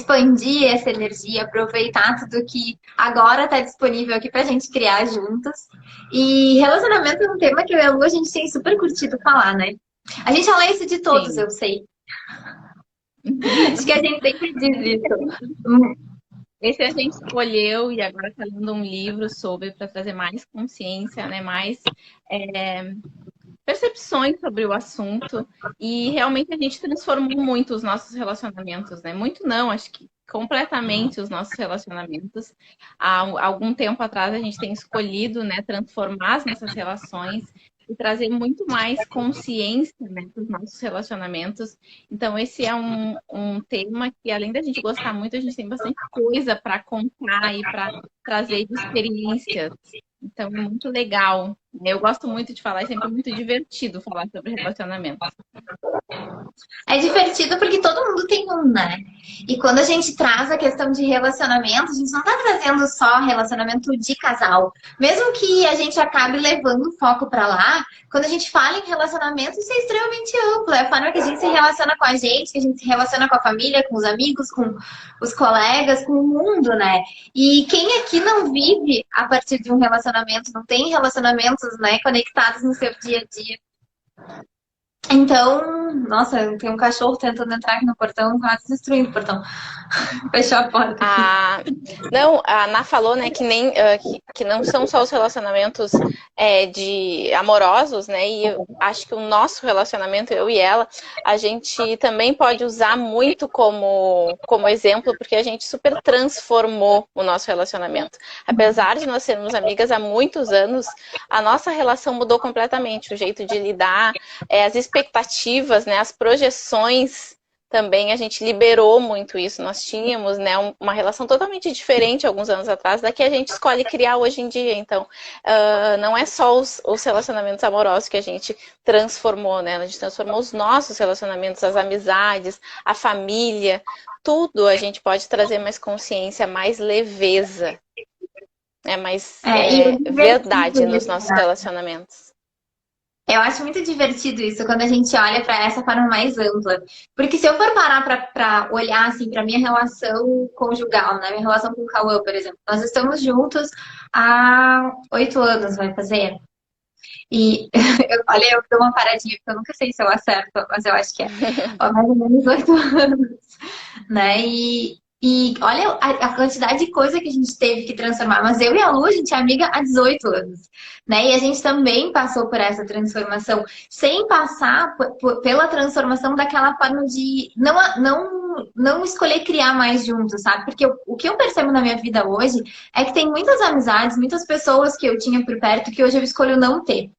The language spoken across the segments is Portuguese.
expandir essa energia, aproveitar tudo que agora está disponível aqui para a gente criar juntos. E relacionamento é um tema que eu e a Lu, a gente tem super curtido falar, né? A gente fala isso de todos, Sim. eu sei. Acho que a gente sempre diz isso. Esse a gente escolheu e agora está lendo um livro sobre para trazer mais consciência, né? Mais é, percepções sobre o assunto. E realmente a gente transformou muito os nossos relacionamentos, né? Muito não, acho que completamente os nossos relacionamentos. Há algum tempo atrás a gente tem escolhido, né, transformar as nossas relações e trazer muito mais consciência, né, para os nossos relacionamentos. Então, esse é um tema que, além da gente gostar muito, a gente tem bastante coisa para contar e para trazer de experiências. Então, é muito legal. Eu gosto muito de falar, é sempre muito divertido falar sobre relacionamentos. É divertido porque todo mundo tem um, né? E quando a gente traz a questão de relacionamento, a gente não tá trazendo só relacionamento de casal. Mesmo que a gente acabe levando o foco pra lá, quando a gente fala em relacionamento, isso é extremamente amplo. É a forma que a gente se relaciona com a gente, que a gente se relaciona com a família, com os amigos, com os colegas, com o mundo, né? E quem aqui não vive a partir de um relacionamento, não tem relacionamentos, né, conectados no seu dia a dia? Então, nossa, tem um cachorro tentando entrar aqui no portão, quase destruindo o portão. Fechou a porta aqui. A... Não, a Ana falou, né, que nem que não são só os relacionamentos de amorosos, né? E eu acho que o nosso relacionamento, eu e ela, a gente também pode usar muito como exemplo, porque a gente super transformou o nosso relacionamento. Apesar de nós sermos amigas há muitos anos, a nossa relação mudou completamente, o jeito de lidar, as expectativas, né, as projeções também a gente liberou muito isso. Nós tínhamos, né, uma relação totalmente diferente alguns anos atrás da que a gente escolhe criar hoje em dia. Então, não é só os relacionamentos amorosos que a gente transformou, né? A gente transformou os nossos relacionamentos, as amizades, a família, tudo a gente pode trazer mais consciência, mais leveza, mais E é verdade divertido nos isso, nossos né? relacionamentos. Eu acho muito divertido isso quando a gente olha para essa forma mais ampla. Porque se eu for parar para olhar assim para minha relação conjugal, né? Minha relação com o Cauã, por exemplo, nós estamos juntos há 8 anos, vai fazer. E olha, eu dou uma paradinha, porque eu nunca sei se eu acerto, mas eu acho que é. Ó, mais ou menos 8 anos, né? E olha a quantidade de coisa que a gente teve que transformar. Mas eu e a Lu, a gente é amiga há 18 anos, né? E a gente também passou por essa transformação, sem passar pela transformação daquela forma de não escolher criar mais juntos, sabe? Porque o que eu percebo na minha vida hoje é que tem muitas amizades, muitas pessoas que eu tinha por perto que hoje eu escolho não ter,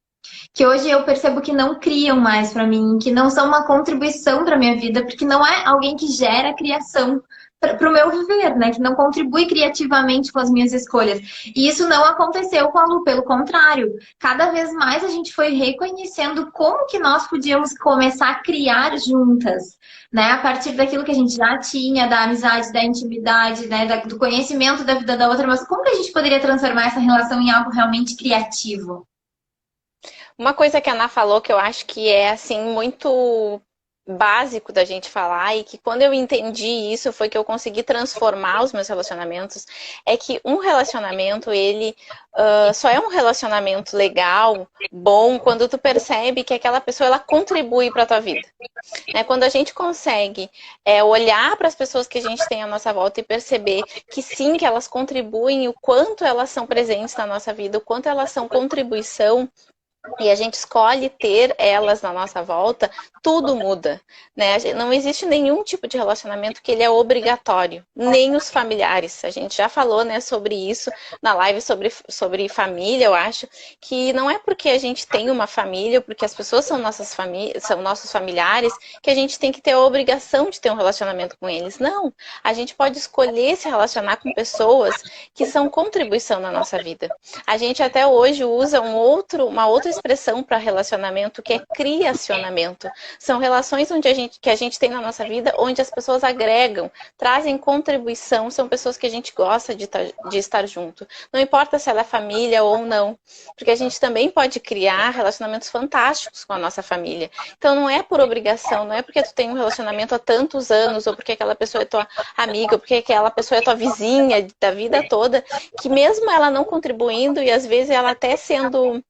que hoje eu percebo que não criam mais para mim, que não são uma contribuição para minha vida, porque não é alguém que gera criação para o meu viver, né? Que não contribui criativamente com as minhas escolhas. E isso não aconteceu com a Lu, pelo contrário. Cada vez mais a gente foi reconhecendo como que nós podíamos começar a criar juntas, né? A partir daquilo que a gente já tinha, da amizade, da intimidade, né? Do conhecimento da vida da outra, mas como que a gente poderia transformar essa relação em algo realmente criativo? Uma coisa que a Ana falou que eu acho que é assim muito básico da gente falar e que quando eu entendi isso foi que eu consegui transformar os meus relacionamentos, é que um relacionamento ele só é um relacionamento legal, bom, quando tu percebe que aquela pessoa ela contribui para a tua vida, né? Quando a gente consegue olhar para as pessoas que a gente tem à nossa volta e perceber que sim, que elas contribuem, o quanto elas são presentes na nossa vida, o quanto elas são contribuição, e a gente escolhe ter elas na nossa volta, tudo muda, né? Não existe nenhum tipo de relacionamento que ele é obrigatório, nem os familiares. A gente já falou, né, sobre isso na live sobre família, eu acho, que não é porque a gente tem uma família, porque as pessoas são são nossos familiares, que a gente tem que ter a obrigação de ter um relacionamento com eles. Não, a gente pode escolher se relacionar com pessoas que são contribuição na nossa vida. A gente até hoje usa uma outra expressão para relacionamento, que é criacionamento. São relações que a gente tem na nossa vida, onde as pessoas agregam, trazem contribuição, são pessoas que a gente gosta de estar junto. Não importa se ela é família ou não, porque a gente também pode criar relacionamentos fantásticos com a nossa família. Então não é por obrigação, não é porque tu tem um relacionamento há tantos anos, ou porque aquela pessoa é tua amiga, ou porque aquela pessoa é tua vizinha da vida toda, que mesmo ela não contribuindo, e às vezes ela até sendo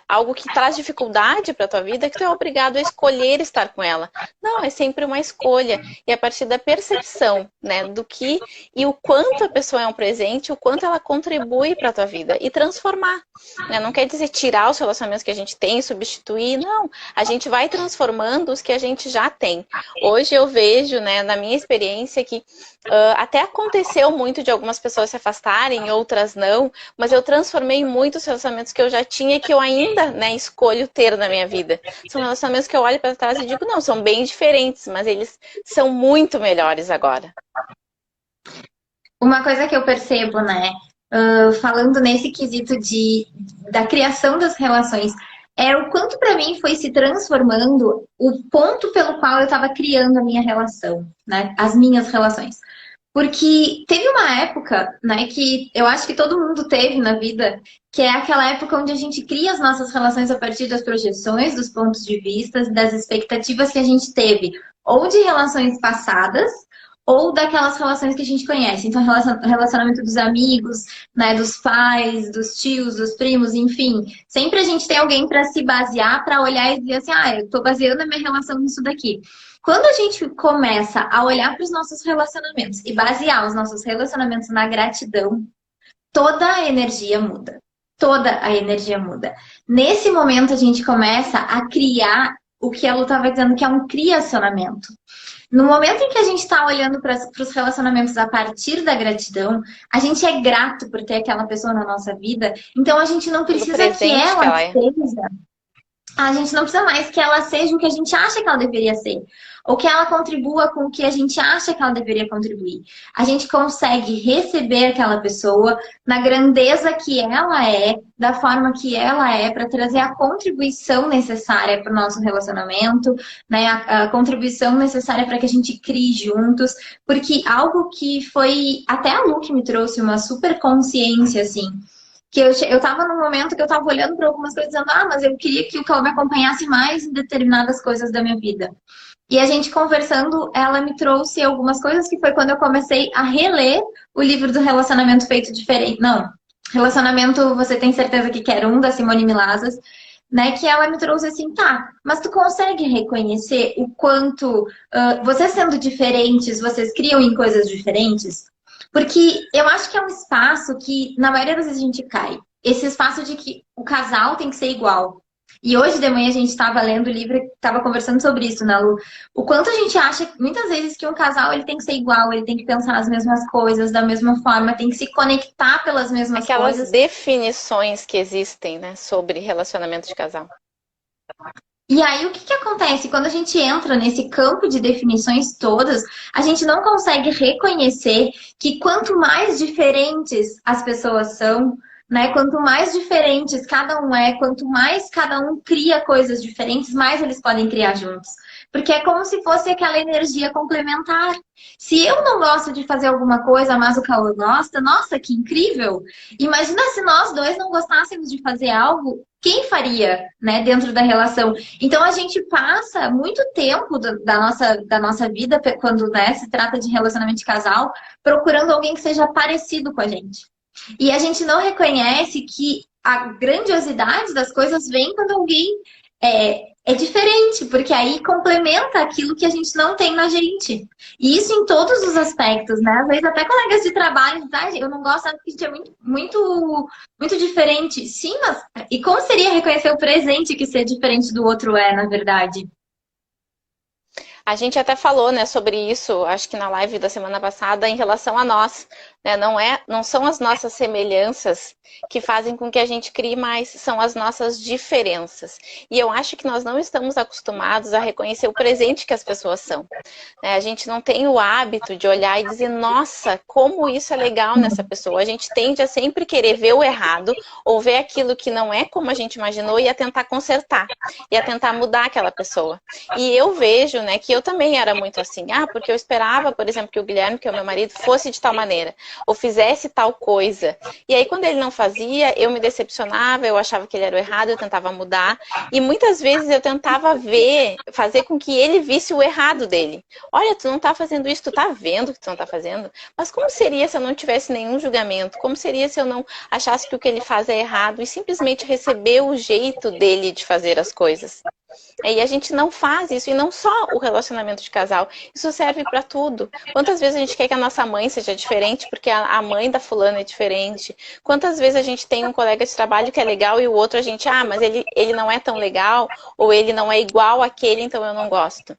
algo que traz dificuldade para a tua vida, que tu é obrigado a escolher estar com ela. Não, é sempre uma escolha. E a partir da percepção, né, do que e o quanto a pessoa é um presente, o quanto ela contribui para a tua vida e transformar. Né? Não quer dizer tirar os relacionamentos que a gente tem, substituir, não. A gente vai transformando os que a gente já tem. Hoje eu vejo, né, na minha experiência, que até aconteceu muito de algumas pessoas se afastarem, outras não, mas eu transformei muitos relacionamentos que eu já tinha e que eu ainda, né, escolho ter na minha vida. São relacionamentos que eu olho para trás e digo, não, são bem diferentes, mas eles são muito melhores agora. Uma coisa que eu percebo, né, falando nesse quesito da criação das relações, é o quanto para mim foi se transformando o ponto pelo qual eu estava criando a minha relação, né, as minhas relações. Porque teve uma época, né, que eu acho que todo mundo teve na vida, que é aquela época onde a gente cria as nossas relações a partir das projeções, dos pontos de vista, das expectativas que a gente teve, ou de relações passadas, ou daquelas relações que a gente conhece. Então, relacionamento dos amigos, né, dos pais, dos tios, dos primos, enfim. Sempre a gente tem alguém para se basear, para olhar e dizer assim, eu estou baseando a minha relação nisso daqui. Quando a gente começa a olhar para os nossos relacionamentos e basear os nossos relacionamentos na gratidão, toda a energia muda. Toda a energia muda. Nesse momento, a gente começa a criar o que a Lu estava dizendo, que é um criacionamento. No momento em que a gente está olhando para os relacionamentos a partir da gratidão, a gente é grato por ter aquela pessoa na nossa vida, então a gente não precisa que ela seja... A gente não precisa mais que ela seja o que a gente acha que ela deveria ser. Ou que ela contribua com o que a gente acha que ela deveria contribuir. A gente consegue receber aquela pessoa na grandeza que ela é, da forma que ela é, para trazer a contribuição necessária para o nosso relacionamento, né? A contribuição necessária para que a gente crie juntos. Porque algo que foi... Até a Lu que me trouxe uma super consciência, assim... Que eu tava num momento que eu tava olhando para algumas coisas dizendo, mas eu queria que o Cauã me acompanhasse mais em determinadas coisas da minha vida. E a gente conversando, ela me trouxe algumas coisas que foi quando eu comecei a reler o livro do Relacionamento Feito Diferente. Não, Relacionamento Você Tem Certeza Que Quer Um, da Simone Milazas, né? Que ela me trouxe assim, mas tu consegue reconhecer o quanto vocês sendo diferentes, vocês criam em coisas diferentes? Porque eu acho que é um espaço que, na maioria das vezes, a gente cai. Esse espaço de que o casal tem que ser igual. E hoje de manhã a gente estava lendo o livro e estava conversando sobre isso, né, Lu? O quanto a gente acha, muitas vezes, que um casal ele tem que ser igual, ele tem que pensar as mesmas coisas, da mesma forma, tem que se conectar pelas mesmas coisas. Aquelas definições que existem, né, sobre relacionamento de casal. E aí, o que acontece? Quando a gente entra nesse campo de definições todas, a gente não consegue reconhecer que quanto mais diferentes as pessoas são, né? Quanto mais diferentes cada um é, quanto mais cada um cria coisas diferentes, mais eles podem criar juntos. Porque é como se fosse aquela energia complementar. Se eu não gosto de fazer alguma coisa, mas o Cauã gosta, nossa, que incrível! Imagina se nós dois não gostássemos de fazer algo, quem faria, né, dentro da relação? Então a gente passa muito tempo da nossa vida, quando, né, se trata de relacionamento de casal, procurando alguém que seja parecido com a gente. E a gente não reconhece que a grandiosidade das coisas vem quando alguém é diferente, porque aí complementa aquilo que a gente não tem na gente. E isso em todos os aspectos, né? Às vezes até colegas de trabalho dizem, eu não gosto porque a gente é muito diferente. Sim, mas e como seria reconhecer o presente que ser diferente do outro na verdade? A gente até falou, né, sobre isso, acho que na live da semana passada, em relação a nós. né? Não são as nossas semelhanças que fazem com que a gente crie mais, são as nossas diferenças. E eu acho que nós não estamos acostumados a reconhecer o presente que as pessoas são, né? A gente não tem o hábito de olhar e dizer, nossa, como isso é legal nessa pessoa. A gente tende a sempre querer ver o errado ou ver aquilo que não é como a gente imaginou e a tentar consertar, e a tentar mudar aquela pessoa. E eu vejo, né, que eu também era muito assim, porque eu esperava, por exemplo, que o Guilherme, que é o meu marido, fosse de tal maneira, ou fizesse tal coisa. E aí, quando ele não fazia, eu me decepcionava, eu achava que ele era o errado, eu tentava mudar. E muitas vezes eu tentava fazer com que ele visse o errado dele. Olha, tu não tá fazendo isso, tu tá vendo que tu não tá fazendo. Mas como seria se eu não tivesse nenhum julgamento? Como seria se eu não achasse que o que ele faz é errado e simplesmente receber o jeito dele de fazer as coisas? E a gente não faz isso, e não só o relacionamento de casal, isso serve para tudo. Quantas vezes a gente quer que a nossa mãe seja diferente porque a mãe da fulana é diferente? Quantas vezes a gente tem um colega de trabalho que é legal e o outro a gente, mas ele não é tão legal, ou ele não é igual àquele, então eu não gosto.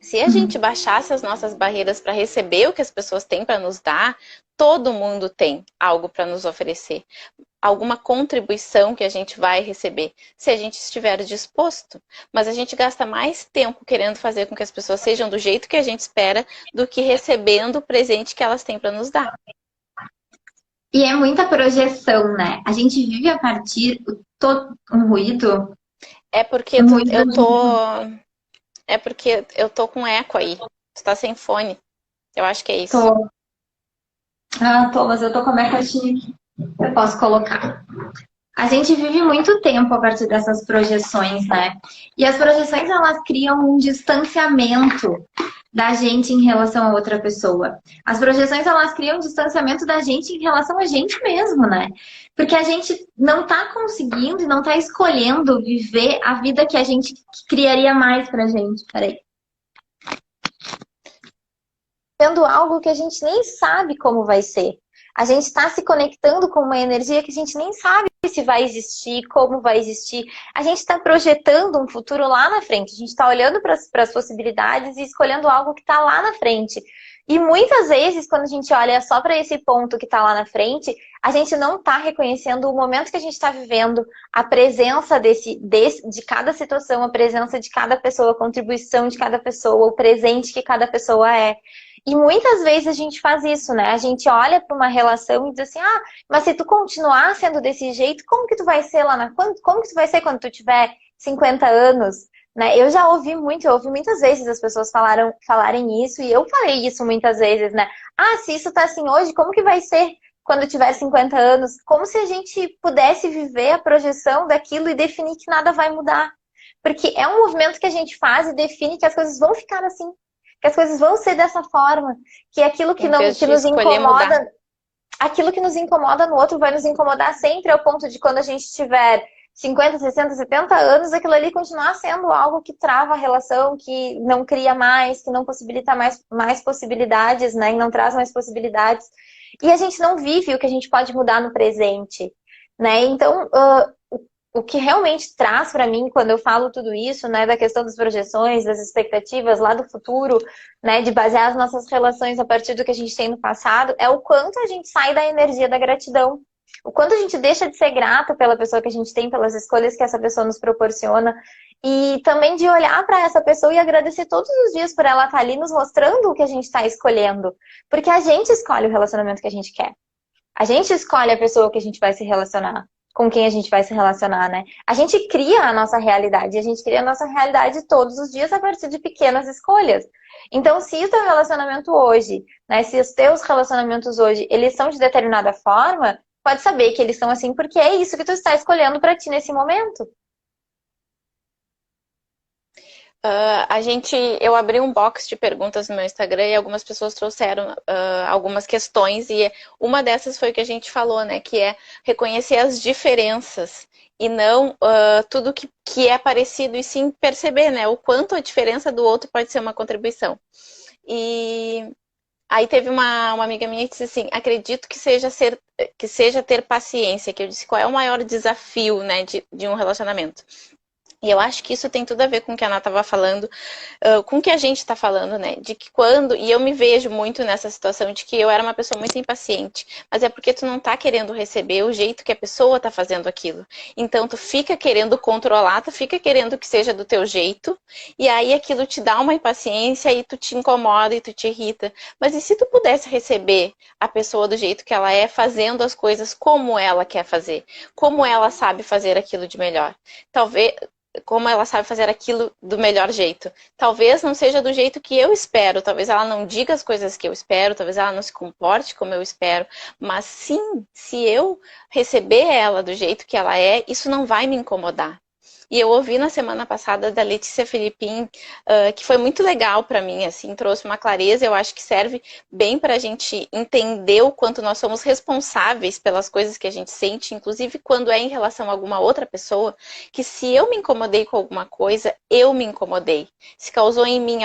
Se a gente baixasse as nossas barreiras para receber o que as pessoas têm para nos dar, todo mundo tem algo para nos oferecer, alguma contribuição que a gente vai receber, se a gente estiver disposto. Mas a gente gasta mais tempo querendo fazer com que as pessoas sejam do jeito que a gente espera do que recebendo o presente que elas têm para nos dar. E é muita projeção, né? A gente vive a partir um ruído. É porque eu tô com eco aí. Tu tá sem fone. Eu acho que é isso. Mas eu tô com a minha caixinha aqui. Eu posso colocar. A gente vive muito tempo a partir dessas projeções, né? E as projeções, elas criam um distanciamento da gente em relação a outra pessoa. As projeções, elas criam um distanciamento da gente em relação a gente mesmo, né? Porque a gente não tá conseguindo e não tá escolhendo viver a vida que a gente criaria mais pra gente. Peraí. Sendo algo que a gente nem sabe como vai ser. A gente está se conectando com uma energia que a gente nem sabe se vai existir, como vai existir. A gente está projetando um futuro lá na frente. A gente está olhando para as possibilidades e escolhendo algo que está lá na frente. E muitas vezes, quando a gente olha só para esse ponto que está lá na frente, a gente não está reconhecendo o momento que a gente está vivendo, a presença de cada situação, a presença de cada pessoa, a contribuição de cada pessoa, o presente que cada pessoa é. E muitas vezes a gente faz isso, né? A gente olha para uma relação e diz assim, mas se tu continuar sendo desse jeito, como que tu vai ser como que tu vai ser quando tu tiver 50 anos? Né? Eu ouvi muitas vezes as pessoas falarem isso, e eu falei isso muitas vezes, né? Se isso tá assim hoje, como que vai ser quando tiver 50 anos? Como se a gente pudesse viver a projeção daquilo e definir que nada vai mudar. Porque é um movimento que a gente faz e define que as coisas vão ficar assim. Que as coisas vão ser dessa forma, que aquilo que nos incomoda, aquilo que nos incomoda no outro vai nos incomodar sempre, ao ponto de quando a gente tiver 50, 60, 70 anos, aquilo ali continuar sendo algo que trava a relação, que não cria mais, que não possibilita mais possibilidades, né? E não traz mais possibilidades. E a gente não vive o que a gente pode mudar no presente, né? Então, o que realmente traz para mim, quando eu falo tudo isso, né, da questão das projeções, das expectativas lá do futuro, né, de basear as nossas relações a partir do que a gente tem no passado, é o quanto a gente sai da energia da gratidão. O quanto a gente deixa de ser grato pela pessoa que a gente tem, pelas escolhas que essa pessoa nos proporciona. E também de olhar para essa pessoa e agradecer todos os dias por ela estar ali nos mostrando o que a gente está escolhendo. Porque a gente escolhe o relacionamento que a gente quer. A gente escolhe a pessoa que a gente vai se relacionar, com quem a gente vai se relacionar, né? A gente cria a nossa realidade. A gente cria a nossa realidade todos os dias a partir de pequenas escolhas. Então, se o teu relacionamento hoje, né? Se os teus relacionamentos hoje, eles são de determinada forma, pode saber que eles são assim porque é isso que tu está escolhendo para ti nesse momento. Eu abri um box de perguntas no meu Instagram e algumas pessoas trouxeram algumas questões, e uma dessas foi o que a gente falou, né? Que é reconhecer as diferenças e não tudo que é parecido, e sim perceber, né? O quanto a diferença do outro pode ser uma contribuição. E aí teve uma amiga minha que disse assim, acredito que seja ter paciência, que eu disse qual é o maior desafio, né, de um relacionamento. E eu acho que isso tem tudo a ver com o que a Ana estava falando, com o que a gente está falando, né? De que e eu me vejo muito nessa situação de que eu era uma pessoa muito impaciente, mas é porque tu não tá querendo receber o jeito que a pessoa tá fazendo aquilo. Então tu fica querendo controlar, tu fica querendo que seja do teu jeito, e aí aquilo te dá uma impaciência e tu te incomoda e tu te irrita. Mas e se tu pudesse receber a pessoa do jeito que ela é, fazendo as coisas como ela quer fazer, como ela sabe fazer aquilo de melhor? Talvez como ela sabe fazer aquilo do melhor jeito. Talvez não seja do jeito que eu espero, talvez ela não diga as coisas que eu espero, talvez ela não se comporte como eu espero, mas sim, se eu receber ela do jeito que ela é, isso não vai me incomodar. E eu ouvi na semana passada da Letícia Filipim, que foi muito legal para mim, assim, trouxe uma clareza, eu acho que serve bem para a gente entender o quanto nós somos responsáveis pelas coisas que a gente sente, inclusive quando é em relação a alguma outra pessoa, que se eu me incomodei com alguma coisa, eu me incomodei. Se causou em mim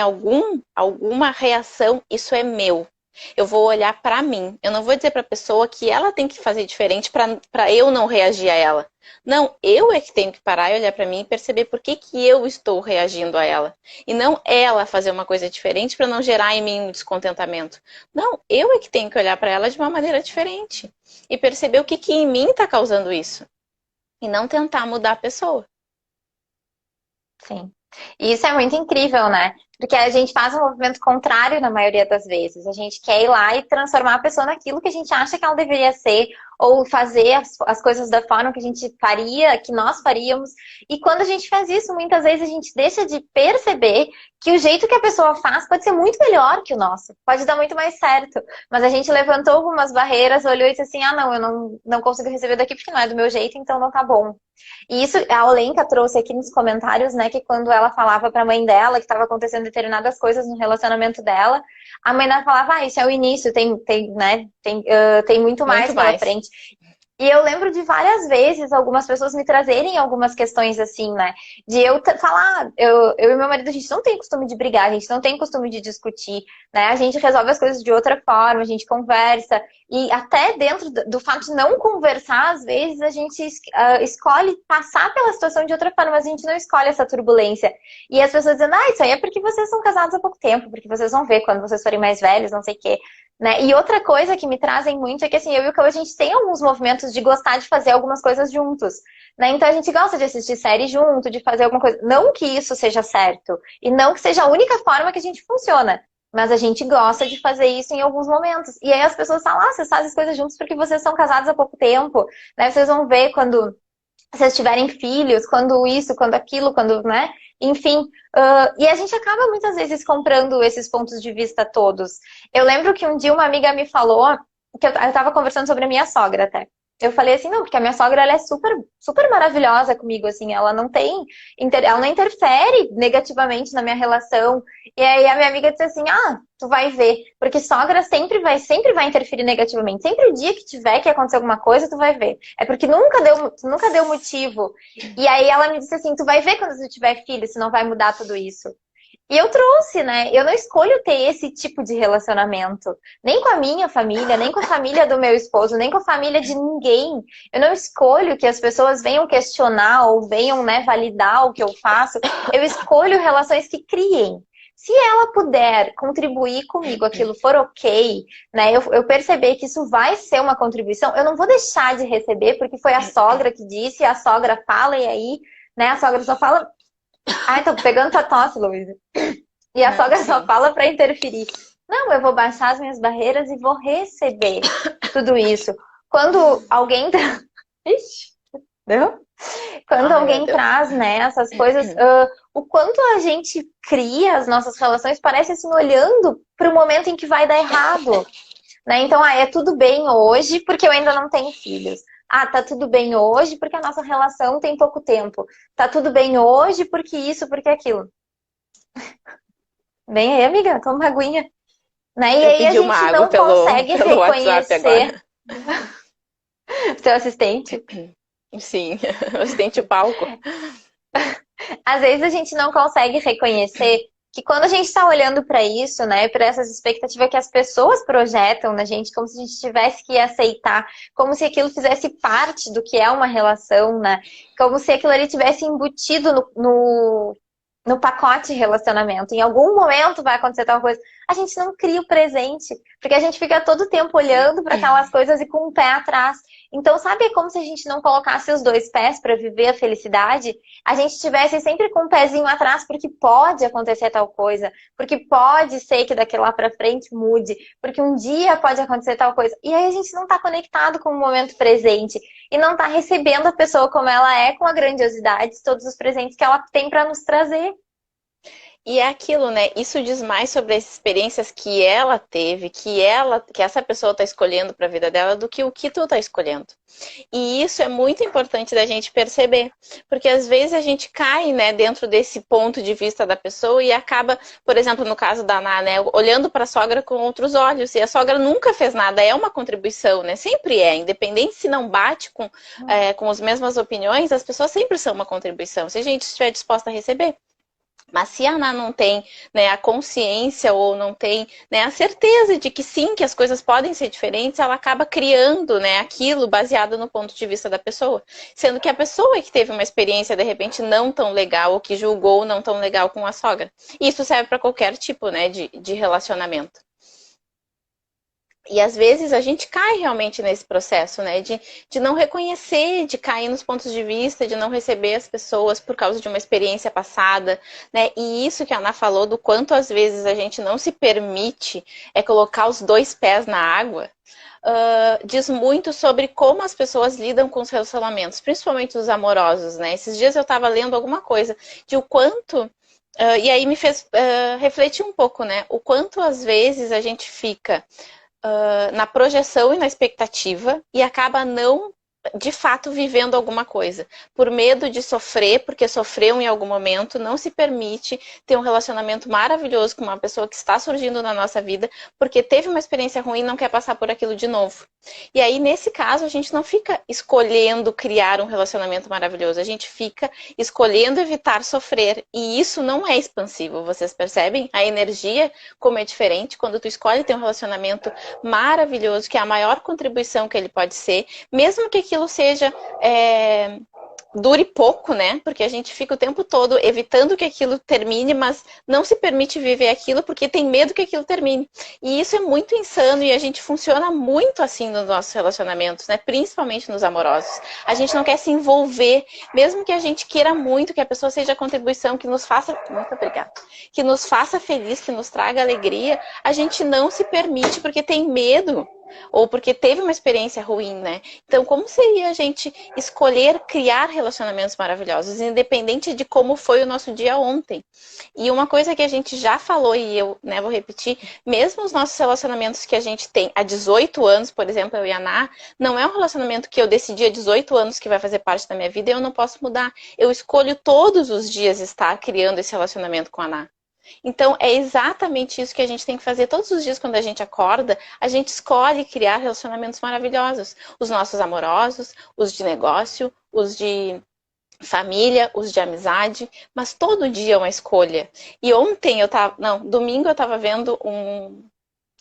alguma reação, isso é meu. Eu vou olhar para mim. Eu não vou dizer para a pessoa que ela tem que fazer diferente para eu não reagir a ela. Não, eu é que tenho que parar e olhar para mim e perceber por que eu estou reagindo a ela. E não ela fazer uma coisa diferente para não gerar em mim um descontentamento. Não, eu é que tenho que olhar para ela de uma maneira diferente. E perceber o que em mim está causando isso. E não tentar mudar a pessoa. Sim. E isso é muito incrível, né? Porque a gente faz um movimento contrário na maioria das vezes. A gente quer ir lá e transformar a pessoa naquilo que a gente acha que ela deveria ser, ou fazer as coisas da forma que a gente faria, que nós faríamos. E quando a gente faz isso, muitas vezes a gente deixa de perceber que o jeito que a pessoa faz pode ser muito melhor que o nosso. Pode dar muito mais certo. Mas a gente levantou algumas barreiras, olhou e disse assim, não, eu não consigo receber daqui porque não é do meu jeito, então não tá bom. E isso a Olenka trouxe aqui nos comentários, né, que quando ela falava pra mãe dela que estava acontecendo determinadas coisas no relacionamento dela, a mãe dela falava, isso é o início, tem muito mais pela frente. E eu lembro de várias vezes algumas pessoas me trazerem algumas questões assim, né? De eu falar, eu e meu marido, a gente não tem costume de brigar, a gente não tem costume de discutir, né? A gente resolve as coisas de outra forma, a gente conversa. E até dentro do fato de não conversar, às vezes a gente escolhe passar pela situação de outra forma, mas a gente não escolhe essa turbulência. E as pessoas dizendo, isso aí é porque vocês são casados há pouco tempo, porque vocês vão ver quando vocês forem mais velhos, não sei o quê. Né? E outra coisa que me trazem muito é que assim, eu e o Cauã, a gente tem alguns movimentos de gostar de fazer algumas coisas juntos. Né? Então a gente gosta de assistir série junto, de fazer alguma coisa. Não que isso seja certo. E não que seja a única forma que a gente funciona. Mas a gente gosta de fazer isso em alguns momentos. E aí as pessoas falam, vocês fazem as coisas juntos porque vocês são casados há pouco tempo. Né? Vocês vão ver quando vocês tiverem filhos, quando isso, quando aquilo, quando, né? Enfim, e a gente acaba muitas vezes comprando esses pontos de vista todos. Eu lembro que um dia uma amiga me falou, que eu tava conversando sobre a minha sogra até. Eu falei assim, não, porque a minha sogra, ela é super, super maravilhosa comigo, assim, ela não interfere negativamente na minha relação. E aí a minha amiga disse assim, tu vai ver, porque sogra sempre vai interferir negativamente. Sempre o dia que tiver que acontecer alguma coisa, tu vai ver. É porque nunca deu motivo. E aí ela me disse assim, tu vai ver quando tu tiver filho, se não vai mudar tudo isso. E eu trouxe, né? Eu não escolho ter esse tipo de relacionamento. Nem com a minha família, nem com a família do meu esposo, nem com a família de ninguém. Eu não escolho que as pessoas venham questionar ou venham, né, validar o que eu faço. Eu escolho relações que criem. Se ela puder contribuir comigo, aquilo for ok, né? Eu perceber que isso vai ser uma contribuição, eu não vou deixar de receber, porque foi a sogra que disse, a sogra fala, e aí, né, a sogra só fala. Tô pegando tua tosse, Luísa. E a sogra só fala pra interferir. Não, eu vou baixar as minhas barreiras e vou receber tudo isso. Quando alguém... Ixi, deu? Quando alguém traz, né, essas coisas, o quanto a gente cria as nossas relações, parece assim, olhando para o momento em que vai dar errado. Né? Então, é tudo bem hoje porque eu ainda não tenho filhos. Tá tudo bem hoje porque a nossa relação tem pouco tempo. Tá tudo bem hoje porque isso, porque aquilo. Vem aí, amiga, toma uma aguinha. Né? E eu aí a gente não consegue reconhecer. Seu assistente? Sim, o assistente palco. Às vezes a gente não consegue reconhecer que quando a gente está olhando para isso, né, para essas expectativas que as pessoas projetam na gente, como se a gente tivesse que aceitar, como se aquilo fizesse parte do que é uma relação, né, como se aquilo ali tivesse embutido no pacote relacionamento. Em algum momento vai acontecer tal coisa. A gente não cria o presente, porque a gente fica todo o tempo olhando para aquelas coisas e com o pé atrás. Então, sabe, é como se a gente não colocasse os dois pés para viver a felicidade, a gente estivesse sempre com um pezinho atrás, porque pode acontecer tal coisa, porque pode ser que daqui lá para frente mude, porque um dia pode acontecer tal coisa. E aí a gente não está conectado com o momento presente e não está recebendo a pessoa como ela é, com a grandiosidade, todos os presentes que ela tem para nos trazer. E é aquilo, né? Isso diz mais sobre as experiências que ela teve, que essa pessoa está escolhendo para a vida dela, do que o que tu está escolhendo. E isso é muito importante da gente perceber, porque às vezes a gente cai, né, dentro desse ponto de vista da pessoa e acaba, por exemplo, no caso da Ana, né, olhando para a sogra com outros olhos. E a sogra nunca fez nada, é uma contribuição, né? Sempre é, independente se não bate com as mesmas opiniões, as pessoas sempre são uma contribuição, se a gente estiver disposta a receber. Mas se a Ana não tem, né, a consciência ou não tem, né, a certeza de que sim, que as coisas podem ser diferentes, ela acaba criando, né, aquilo baseado no ponto de vista da pessoa. Sendo que a pessoa que teve uma experiência, de repente, não tão legal, ou que julgou não tão legal com a sogra. E isso serve para qualquer tipo, né, de relacionamento. E às vezes a gente cai realmente nesse processo, né? De não reconhecer, de cair nos pontos de vista, de não receber as pessoas por causa de uma experiência passada, né? E isso que a Ana falou, do quanto às vezes a gente não se permite colocar os dois pés na água, diz muito sobre como as pessoas lidam com os relacionamentos, principalmente os amorosos, né? Esses dias eu estava lendo alguma coisa de o quanto... e aí me fez refletir um pouco, né? O quanto às vezes a gente fica... na projeção e na expectativa e acaba não, de fato, vivendo alguma coisa. Por medo de sofrer, porque sofreu em algum momento, não se permite ter um relacionamento maravilhoso com uma pessoa que está surgindo na nossa vida, porque teve uma experiência ruim e não quer passar por aquilo de novo. E aí, nesse caso, a gente não fica escolhendo criar um relacionamento maravilhoso, a gente fica escolhendo evitar sofrer. E isso não é expansivo, vocês percebem? A energia, como é diferente, quando tu escolhe ter um relacionamento maravilhoso, que é a maior contribuição que ele pode ser, mesmo que aquilo seja... dure pouco, né? Porque a gente fica o tempo todo evitando que aquilo termine, mas não se permite viver aquilo porque tem medo que aquilo termine. E isso é muito insano e a gente funciona muito assim nos nossos relacionamentos, né? Principalmente nos amorosos. A gente não quer se envolver, mesmo que a gente queira muito que a pessoa seja a contribuição que nos faça... Muito obrigada. Que nos faça feliz, que nos traga alegria, a gente não se permite porque tem medo. Ou porque teve uma experiência ruim, né? Então, como seria a gente escolher criar relacionamentos maravilhosos, independente de como foi o nosso dia ontem? E uma coisa que a gente já falou, e eu, né, vou repetir, mesmo os nossos relacionamentos que a gente tem há 18 anos, por exemplo, eu e a Ana, não é um relacionamento que eu decidi há 18 anos que vai fazer parte da minha vida e eu não posso mudar. Eu escolho todos os dias estar criando esse relacionamento com a Ana. Então, é exatamente isso que a gente tem que fazer todos os dias quando a gente acorda. A gente escolhe criar relacionamentos maravilhosos. Os nossos amorosos, os de negócio, os de família, os de amizade. Mas todo dia é uma escolha. E ontem domingo eu estava vendo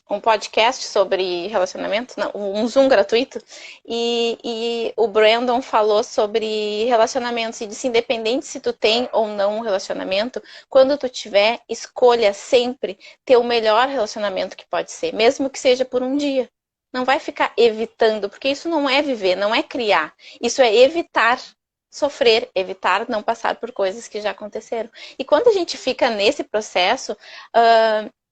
um podcast sobre relacionamento, não, um Zoom gratuito, e o Brandon falou sobre relacionamentos e disse, independente se tu tem ou não um relacionamento, quando tu tiver, escolha sempre ter o melhor relacionamento que pode ser, mesmo que seja por um dia. Não vai ficar evitando, porque isso não é viver, não é criar, isso é evitar sofrer, evitar não passar por coisas que já aconteceram. E quando a gente fica nesse processo,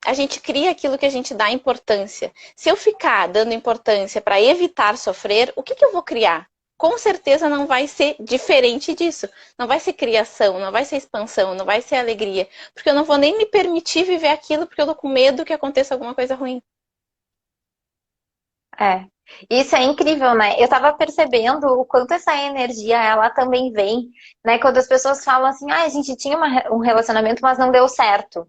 a gente cria aquilo que a gente dá importância. Se eu ficar dando importância para evitar sofrer, o que eu vou criar? Com certeza não vai ser diferente disso. Não vai ser criação, não vai ser expansão, não vai ser alegria. Porque eu não vou nem me permitir viver aquilo porque eu tô com medo que aconteça alguma coisa ruim. Isso é incrível, né? Eu tava percebendo o quanto essa energia, ela também vem, né? Quando as pessoas falam assim, a gente tinha um relacionamento, mas não deu certo.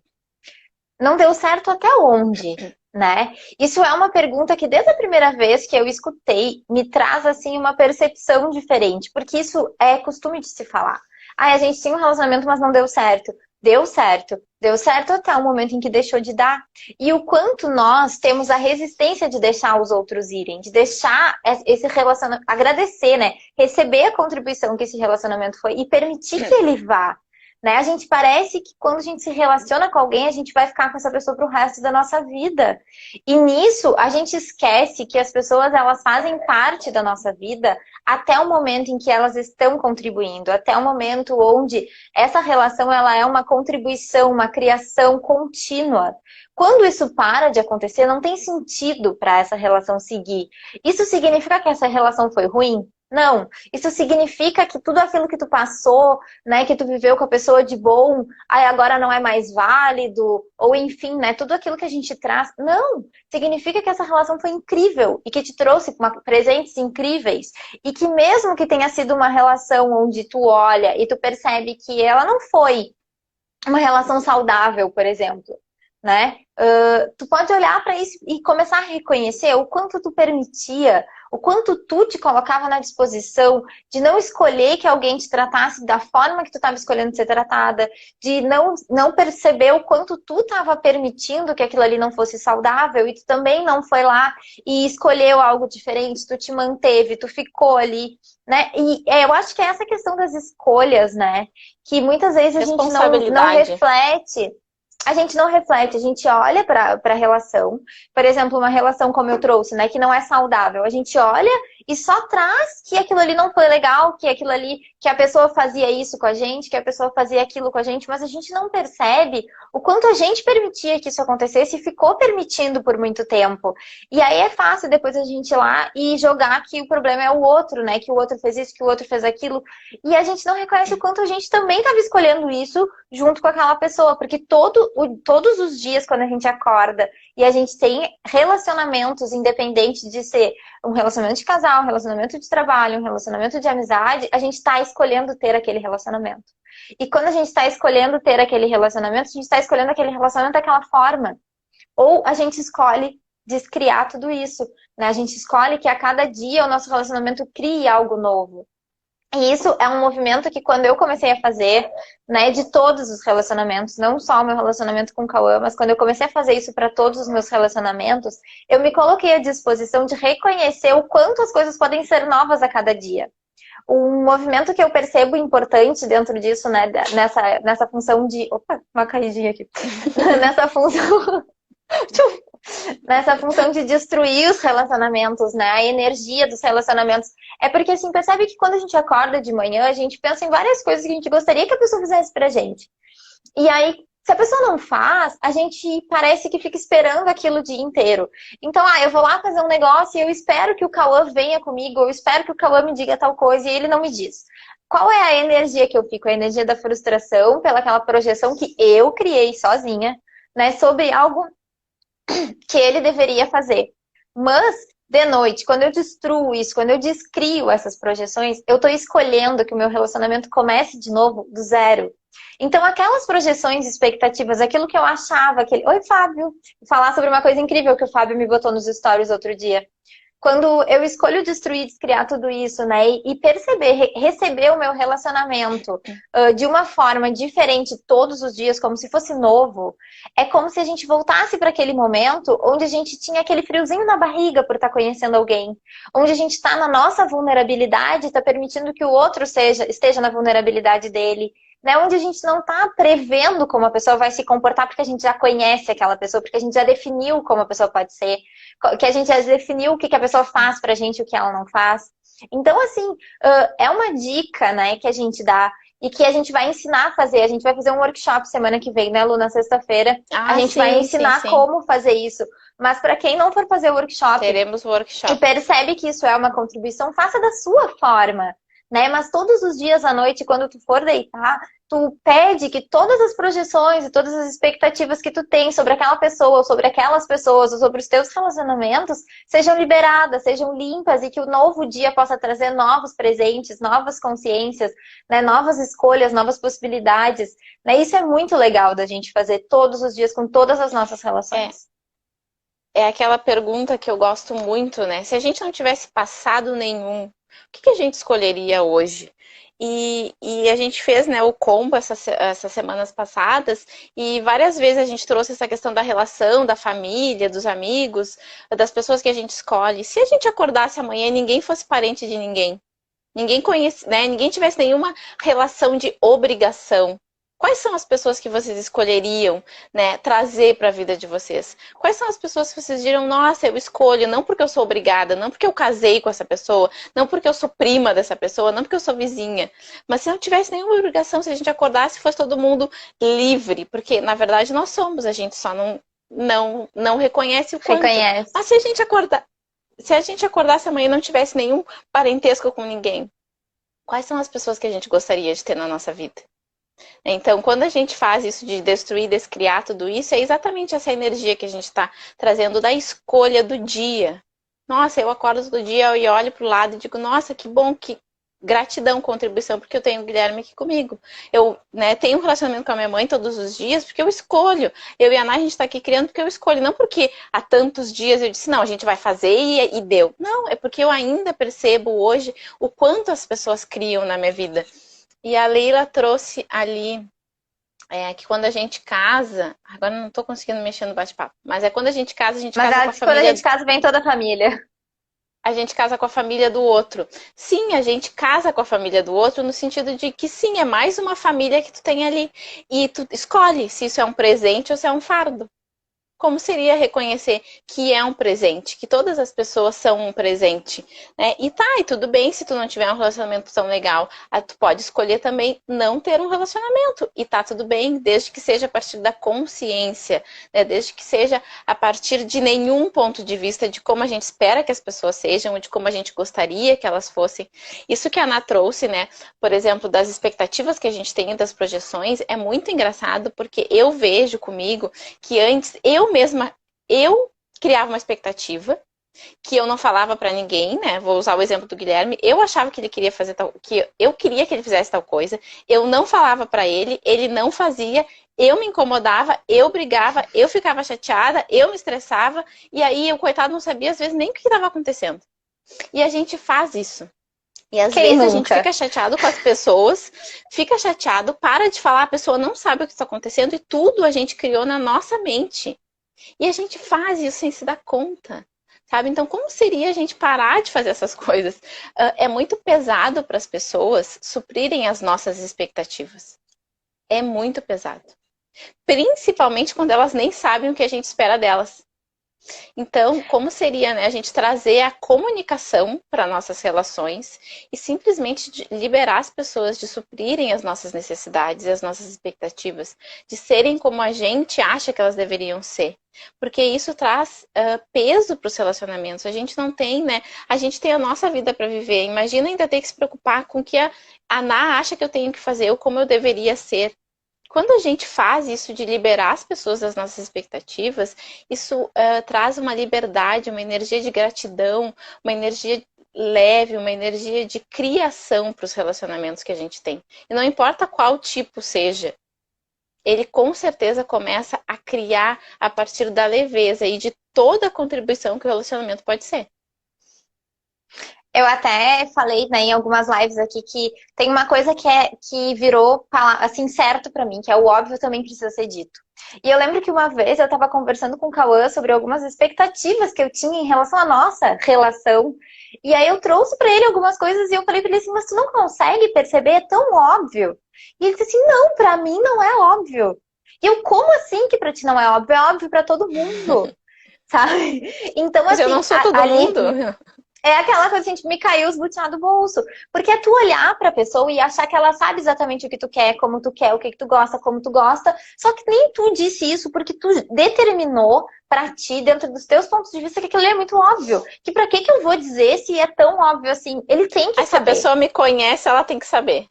Não deu certo até onde, né? Isso é uma pergunta que desde a primeira vez que eu escutei, me traz, assim, uma percepção diferente. Porque isso é costume de se falar. A gente tinha um relacionamento, mas não deu certo. deu certo. Deu certo até o momento em que deixou de dar. E o quanto nós temos a resistência de deixar os outros irem, de deixar esse relacionamento, agradecer, né? Receber a contribuição que esse relacionamento foi e permitir que ele vá. Né? A gente parece que quando a gente se relaciona com alguém, a gente vai ficar com essa pessoa pro resto da nossa vida. E nisso, a gente esquece que as pessoas, elas fazem parte da nossa vida até o momento em que elas estão contribuindo, até o momento onde essa relação, ela é uma contribuição, uma criação contínua. Quando isso para de acontecer, não tem sentido para essa relação seguir. Isso significa que essa relação foi ruim? Não, isso significa que tudo aquilo que tu passou, né, que tu viveu com a pessoa de bom, aí agora não é mais válido, ou enfim, né, tudo aquilo que a gente traz. Não, significa que essa relação foi incrível e que te trouxe presentes incríveis e que mesmo que tenha sido uma relação onde tu olha e tu percebe que ela não foi uma relação saudável, por exemplo, né? Tu pode olhar para isso e começar a reconhecer o quanto tu permitia, o quanto tu te colocava na disposição de não escolher que alguém te tratasse da forma que tu estava escolhendo ser tratada, de não perceber o quanto tu estava permitindo que aquilo ali não fosse saudável e tu também não foi lá e escolheu algo diferente, tu te manteve, tu ficou ali, né? E eu acho que é essa questão das escolhas, né? Que muitas vezes a gente não reflete. A gente não reflete, a gente olha para a relação, por exemplo, uma relação como eu trouxe, né, que não é saudável. A gente olha e só traz que aquilo ali não foi legal, que aquilo ali, que a pessoa fazia isso com a gente, que a pessoa fazia aquilo com a gente, mas a gente não percebe o quanto a gente permitia que isso acontecesse e ficou permitindo por muito tempo. E aí é fácil depois a gente ir lá e jogar que o problema é o outro, né, que o outro fez isso, que o outro fez aquilo, e a gente não reconhece o quanto a gente também estava escolhendo isso junto com aquela pessoa, porque todos os dias quando a gente acorda e a gente tem relacionamentos, independente de ser um relacionamento de casal, um relacionamento de trabalho, um relacionamento de amizade, a gente está escolhendo ter aquele relacionamento. E quando a gente está escolhendo ter aquele relacionamento, a gente está escolhendo aquele relacionamento daquela forma. Ou a gente escolhe descriar tudo isso, né? A gente escolhe que a cada dia o nosso relacionamento crie algo novo. E isso é um movimento que quando eu comecei a fazer, né, de todos os relacionamentos, não só o meu relacionamento com o Cauã, mas quando eu comecei a fazer isso para todos os meus relacionamentos, eu me coloquei à disposição de reconhecer o quanto as coisas podem ser novas a cada dia. Um movimento que eu percebo importante dentro disso, né, nessa função de... Opa, uma caidinha aqui. Nessa função... Nessa função de destruir os relacionamentos, né? A energia dos relacionamentos. É porque, assim, percebe que quando a gente acorda de manhã, a gente pensa em várias coisas que a gente gostaria que a pessoa fizesse pra gente. E aí, se a pessoa não faz, a gente parece que fica esperando aquilo o dia inteiro. Então, eu vou lá fazer um negócio e eu espero que o Cauã venha comigo, eu espero que o Cauã me diga tal coisa e ele não me diz. Qual é a energia que eu fico? A energia da frustração, pelaquela projeção que eu criei sozinha, né? Sobre algo que ele deveria fazer. Mas, de noite, quando eu destruo isso, quando eu descrio essas projeções, eu tô escolhendo que o meu relacionamento comece de novo do zero. Então, aquelas projeções, expectativas, aquilo que eu achava que ele... Oi, Fábio! Vou falar sobre uma coisa incrível que o Fábio me botou nos stories outro dia. Quando eu escolho destruir, descriar tudo isso, né? E perceber, receber o meu relacionamento de uma forma diferente todos os dias, como se fosse novo, é como se a gente voltasse para aquele momento onde a gente tinha aquele friozinho na barriga por estar conhecendo alguém. Onde a gente está na nossa vulnerabilidade, está permitindo que o outro esteja na vulnerabilidade dele. Né, onde a gente não está prevendo como a pessoa vai se comportar, porque a gente já conhece aquela pessoa, porque a gente já definiu como a pessoa pode ser, que a gente já definiu o que a pessoa faz pra gente e o que ela não faz. Então, assim, é uma dica, né, que a gente dá e que a gente vai ensinar a fazer. A gente vai fazer um workshop semana que vem, né, Lu, na sexta-feira. A gente vai ensinar como fazer isso. Mas para quem não for fazer o workshop, teremos workshop. E percebe que isso é uma contribuição, faça da sua forma. Né? Mas todos os dias à noite, quando tu for deitar, tu pede que todas as projeções e todas as expectativas que tu tem sobre aquela pessoa, ou sobre aquelas pessoas, ou sobre os teus relacionamentos, sejam liberadas, sejam limpas e que o novo dia possa trazer novos presentes, novas consciências, né? Novas escolhas, novas possibilidades. Né? Isso é muito legal da gente fazer todos os dias com todas as nossas relações. É aquela pergunta que eu gosto muito, né? Se a gente não tivesse passado nenhum, o que a gente escolheria hoje? E a gente fez, né, o combo essas semanas passadas, e várias vezes a gente trouxe essa questão da relação, da família, dos amigos, das pessoas que a gente escolhe. Se a gente acordasse amanhã e ninguém fosse parente de ninguém, ninguém conhece, né, ninguém tivesse nenhuma relação de obrigação, quais são as pessoas que vocês escolheriam, né, trazer para a vida de vocês? Quais são as pessoas que vocês dirão, nossa, eu escolho, não porque eu sou obrigada, não porque eu casei com essa pessoa, não porque eu sou prima dessa pessoa, não porque eu sou vizinha, mas se não tivesse nenhuma obrigação, se a gente acordasse e fosse todo mundo livre, porque na verdade nós somos, a gente só não reconhece o quanto. Reconhece. Mas se a gente acordasse amanhã e não tivesse nenhum parentesco com ninguém, quais são as pessoas que a gente gostaria de ter na nossa vida? Então, quando a gente faz isso de destruir, descriar tudo isso, é exatamente essa energia que a gente está trazendo da escolha do dia. Nossa, eu acordo todo dia e olho para o lado e digo, nossa, que bom, que gratidão, contribuição, porque eu tenho o Guilherme aqui comigo. Eu, né, tenho um relacionamento com a minha mãe todos os dias, porque eu escolho. Eu e a Ana, a gente está aqui criando porque eu escolho. Não porque há tantos dias eu disse, não, a gente vai fazer e deu. Não, é porque eu ainda percebo hoje o quanto as pessoas criam na minha vida. E a Leila trouxe ali que quando a gente casa, agora não estou conseguindo mexer no bate-papo, mas é quando a gente casa com a Mas família. quando a gente casa, vem toda a família. A gente casa com a família do outro. Sim, a gente casa com a família do outro no sentido de que sim, é mais uma família que tu tem ali. E tu escolhe se isso é um presente ou se é um fardo. Como seria reconhecer que é um presente, que todas as pessoas são um presente, né? E tudo bem se tu não tiver um relacionamento tão legal, tu pode escolher também não ter um relacionamento, e tá tudo bem, desde que seja a partir da consciência, né? Desde que seja a partir de nenhum ponto de vista de como a gente espera que as pessoas sejam, ou de como a gente gostaria que elas fossem. Isso que a Ana trouxe, né? Por exemplo, das expectativas que a gente tem das projeções, é muito engraçado, porque eu vejo comigo que antes eu criava uma expectativa que eu não falava para ninguém, né? Vou usar o exemplo do Guilherme. Eu achava que ele queria fazer que eu queria que ele fizesse tal coisa. Eu não falava para ele, ele não fazia. Eu me incomodava, eu brigava, eu ficava chateada, eu me estressava e aí o coitado não sabia às vezes nem o que estava acontecendo. E a gente faz isso. E às vezes a gente fica chateado com as pessoas, fica chateado, para de falar, a pessoa não sabe o que está acontecendo e tudo a gente criou na nossa mente. E a gente faz isso sem se dar conta, sabe? Então, como seria a gente parar de fazer essas coisas? É muito pesado para as pessoas suprirem as nossas expectativas. É muito pesado. Principalmente quando elas nem sabem o que a gente espera delas. Então, como seria, né, a gente trazer a comunicação para nossas relações e simplesmente liberar as pessoas de suprirem as nossas necessidades e as nossas expectativas, de serem como a gente acha que elas deveriam ser. Porque isso traz peso para os relacionamentos. A gente não tem, né? A gente tem a nossa vida para viver. Imagina ainda ter que se preocupar com o que a Ana acha que eu tenho que fazer ou como eu deveria ser. Quando a gente faz isso de liberar as pessoas das nossas expectativas, isso traz uma liberdade, uma energia de gratidão, uma energia leve, uma energia de criação para os relacionamentos que a gente tem. E não importa qual tipo seja, ele com certeza começa a criar a partir da leveza e de toda a contribuição que o relacionamento pode ser. Eu até falei, né, em algumas lives aqui que tem uma coisa que virou assim certo pra mim, que é o óbvio também precisa ser dito. E eu lembro que uma vez eu tava conversando com o Cauã sobre algumas expectativas que eu tinha em relação à nossa relação. E aí eu trouxe pra ele algumas coisas e eu falei pra ele assim, mas tu não consegue perceber? É tão óbvio. E ele disse assim, não, pra mim não é óbvio. E eu, como assim que pra ti não é óbvio? É óbvio pra todo mundo, sabe? Então, mas assim, eu não sou todo mundo. É aquela coisa assim, me caiu os botinhos do bolso. Porque é tu olhar pra pessoa e achar que ela sabe exatamente o que tu quer, como tu quer, o que tu gosta, como tu gosta. Só que nem tu disse isso porque tu determinou pra ti, dentro dos teus pontos de vista, que aquilo é muito óbvio. Que pra que eu vou dizer se é tão óbvio assim? Ele tem que saber. Se a pessoa me conhece, ela tem que saber.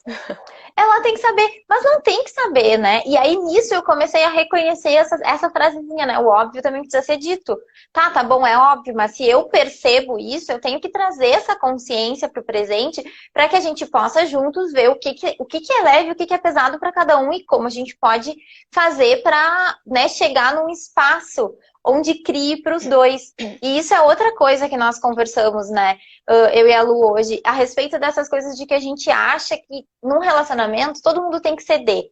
Ela tem que saber, mas não tem que saber, né? E aí, nisso, eu comecei a reconhecer essa frasezinha, né? O óbvio também precisa ser dito. Tá bom, é óbvio, mas se eu percebo isso, eu tenho que trazer essa consciência pro presente para que a gente possa juntos ver o que é leve, o que é pesado para cada um e como a gente pode fazer para, né, chegar num espaço onde crie para os dois. E isso é outra coisa que nós conversamos, né? Eu e a Lu hoje, a respeito dessas coisas de que a gente acha que num relacionamento todo mundo tem que ceder.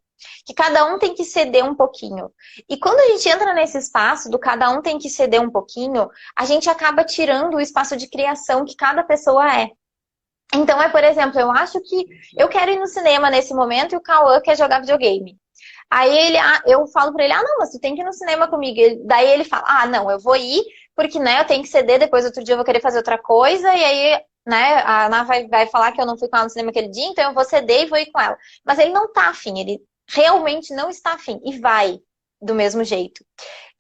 Que cada um tem que ceder um pouquinho. E quando a gente entra nesse espaço do cada um tem que ceder um pouquinho, a gente acaba tirando o espaço de criação que cada pessoa é. Então, por exemplo, eu acho que eu quero ir no cinema nesse momento e o Cauã quer jogar videogame. Aí eu falo pra ele, não, mas tu tem que ir no cinema comigo. Daí ele fala, não, eu vou ir, porque, né, eu tenho que ceder, depois outro dia eu vou querer fazer outra coisa, e aí, né, a Ana vai falar que eu não fui com ela no cinema aquele dia, então eu vou ceder e vou ir com ela. Mas ele não tá afim, ele realmente não está afim, e vai do mesmo jeito.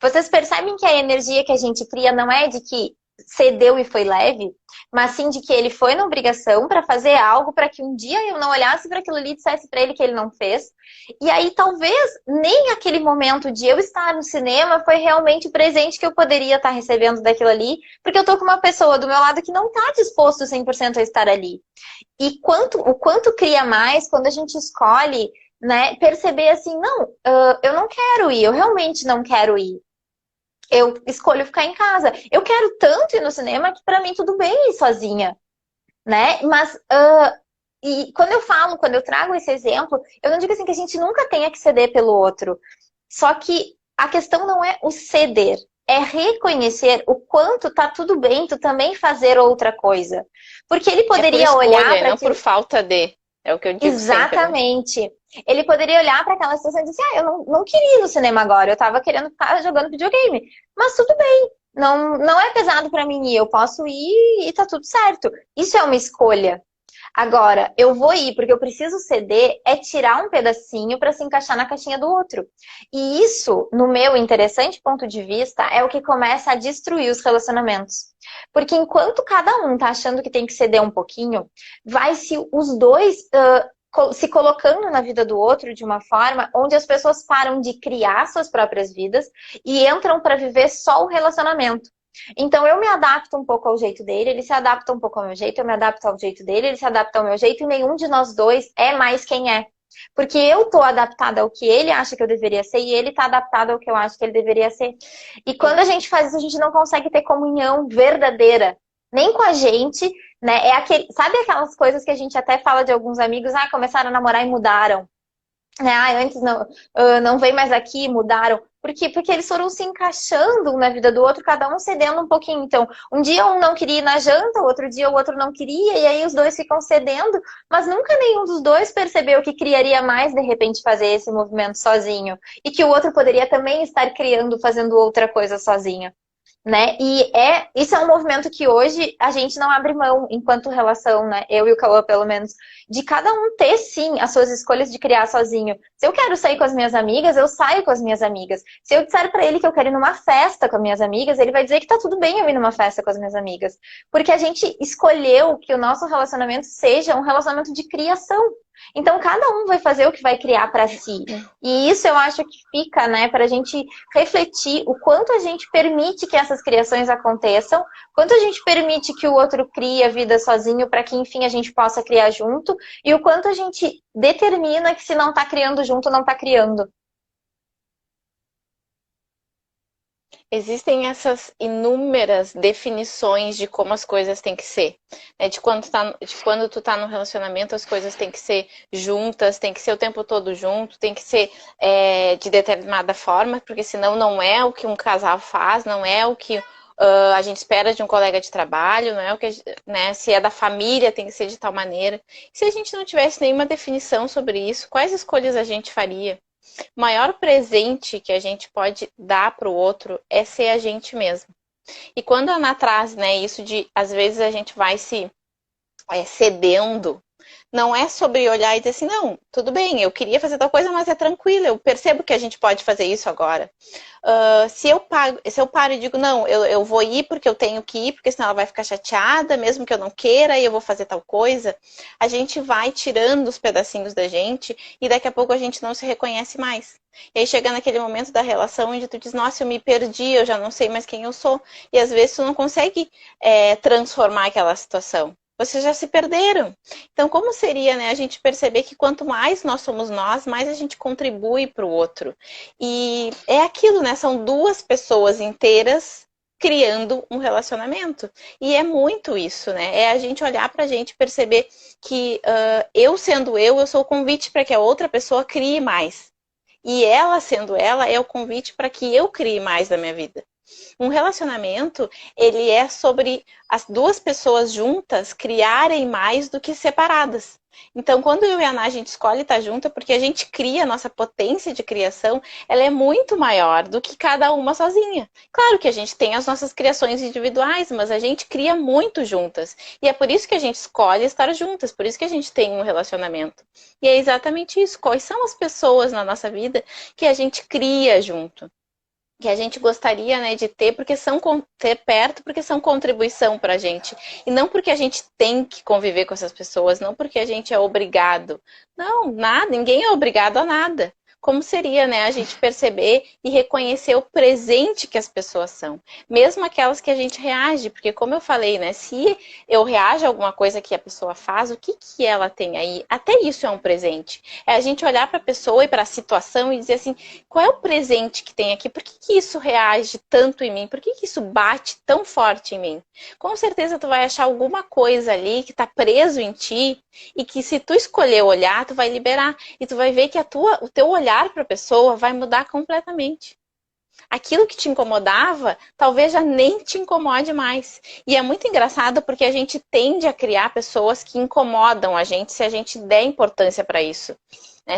Vocês percebem que a energia que a gente cria não é de que cedeu e foi leve, mas sim de que ele foi na obrigação para fazer algo para que um dia eu não olhasse para aquilo ali e dissesse para ele que ele não fez. E aí talvez nem aquele momento de eu estar no cinema foi realmente o presente que eu poderia estar recebendo daquilo ali, porque eu tô com uma pessoa do meu lado que não está disposto 100% a estar ali. E o quanto cria mais quando a gente escolhe, né, perceber assim, não, eu não quero ir, eu realmente não quero ir. Eu escolho ficar em casa. Eu quero tanto ir no cinema que pra mim tudo bem ir sozinha, né? Mas, e quando eu trago esse exemplo, eu não digo assim que a gente nunca tenha que ceder pelo outro. Só que a questão não é o ceder, é reconhecer o quanto tá tudo bem tu também fazer outra coisa. Porque ele poderia por escolha, olhar para não por falta de. É o que eu digo exatamente. Sempre, né? Ele poderia olhar para aquela situação e dizer, eu não queria ir no cinema agora, eu tava querendo ficar jogando videogame. Mas tudo bem, não é pesado para mim ir, eu posso ir e tá tudo certo. Isso é uma escolha. Agora, eu vou ir porque eu preciso ceder, é tirar um pedacinho para se encaixar na caixinha do outro. E isso, no meu interessante ponto de vista, é o que começa a destruir os relacionamentos. Porque enquanto cada um tá achando que tem que ceder um pouquinho, vai se os dois se colocando na vida do outro de uma forma onde as pessoas param de criar suas próprias vidas e entram para viver só o relacionamento. Então eu me adapto um pouco ao jeito dele, ele se adapta um pouco ao meu jeito, eu me adapto ao jeito dele, ele se adapta ao meu jeito e nenhum de nós dois é mais quem é. Porque eu tô adaptada ao que ele acha que eu deveria ser e ele tá adaptado ao que eu acho que ele deveria ser. E quando a gente faz isso, a gente não consegue ter comunhão verdadeira, nem com a gente, né? Sabe aquelas coisas que a gente até fala de alguns amigos, começaram a namorar e mudaram. Né? Antes não veio mais aqui, mudaram. Por quê? Porque eles foram se encaixando na vida do outro, cada um cedendo um pouquinho. Então, um dia um não queria ir na janta, outro dia o outro não queria, e aí os dois ficam cedendo, mas nunca nenhum dos dois percebeu que criaria mais, de repente, fazer esse movimento sozinho. E que o outro poderia também estar criando, fazendo outra coisa sozinho. Né? E isso é um movimento que hoje a gente não abre mão enquanto relação, né? Eu e o Cauã, pelo menos, de cada um ter, sim, as suas escolhas de criar sozinho. Se eu quero sair com as minhas amigas, eu saio com as minhas amigas. Se eu disser pra ele que eu quero ir numa festa com as minhas amigas, ele vai dizer que tá tudo bem eu ir numa festa com as minhas amigas. Porque a gente escolheu que o nosso relacionamento seja um relacionamento de criação. Então, cada um vai fazer o que vai criar para si. E isso eu acho que fica, né, para a gente refletir o quanto a gente permite que essas criações aconteçam, quanto a gente permite que o outro crie a vida sozinho para que, enfim, a gente possa criar junto, e o quanto a gente determina que se não está criando junto, não está criando. Existem essas inúmeras definições de como as coisas têm que ser. Né? De quando tu tá no relacionamento, as coisas têm que ser juntas, tem que ser o tempo todo junto, tem que ser de determinada forma, porque senão não é o que um casal faz, não é o que a gente espera de um colega de trabalho, não é o que, né, se é da família, tem que ser de tal maneira. Se a gente não tivesse nenhuma definição sobre isso, quais escolhas a gente faria? O maior presente que a gente pode dar para o outro é ser a gente mesmo. E quando a Ana traz, né, isso de, às vezes a gente vai se cedendo, não é sobre olhar e dizer assim, não, tudo bem, eu queria fazer tal coisa, mas é tranquilo, eu percebo que a gente pode fazer isso agora. Se eu paro e digo, não, eu vou ir porque eu tenho que ir, porque senão ela vai ficar chateada, mesmo que eu não queira, e eu vou fazer tal coisa, a gente vai tirando os pedacinhos da gente e daqui a pouco a gente não se reconhece mais. E aí chega naquele momento da relação onde tu diz, nossa, eu me perdi, eu já não sei mais quem eu sou. E às vezes tu não consegue transformar aquela situação. Vocês já se perderam. Então, como seria, né, a gente perceber que quanto mais nós somos nós, mais a gente contribui para o outro. E é aquilo, né? São duas pessoas inteiras criando um relacionamento. E é muito isso, né? É a gente olhar pra gente e perceber que eu sendo eu sou o convite para que a outra pessoa crie mais. E ela sendo ela, é o convite para que eu crie mais da minha vida. Um relacionamento, ele é sobre as duas pessoas juntas criarem mais do que separadas. Então, quando eu e a Ana, a gente escolhe estar junto, é porque a gente cria, a nossa potência de criação, ela é muito maior do que cada uma sozinha. Claro que a gente tem as nossas criações individuais, mas a gente cria muito juntas. E é por isso que a gente escolhe estar juntas, por isso que a gente tem um relacionamento. E é exatamente isso. Quais são as pessoas na nossa vida que a gente cria junto? Que a gente gostaria, né, de ter, ter perto, porque são contribuição para a gente. E não porque a gente tem que conviver com essas pessoas, não porque a gente é obrigado. Não, nada, ninguém é obrigado a nada. Como seria, né, a gente perceber e reconhecer o presente que as pessoas são. Mesmo aquelas que a gente reage, porque como eu falei, né, se eu reajo a alguma coisa que a pessoa faz, o que que ela tem aí? Até isso é um presente. É a gente olhar para a pessoa e para a situação e dizer assim, qual é o presente que tem aqui? Por que que isso reage tanto em mim? Por que que isso bate tão forte em mim? Com certeza tu vai achar alguma coisa ali que está preso em ti e que se tu escolher olhar, tu vai liberar. E tu vai ver que o teu olhar para a pessoa vai mudar completamente. Aquilo que te incomodava, talvez já nem te incomode mais. E é muito engraçado porque a gente tende a criar pessoas que incomodam a gente se a gente der importância para isso.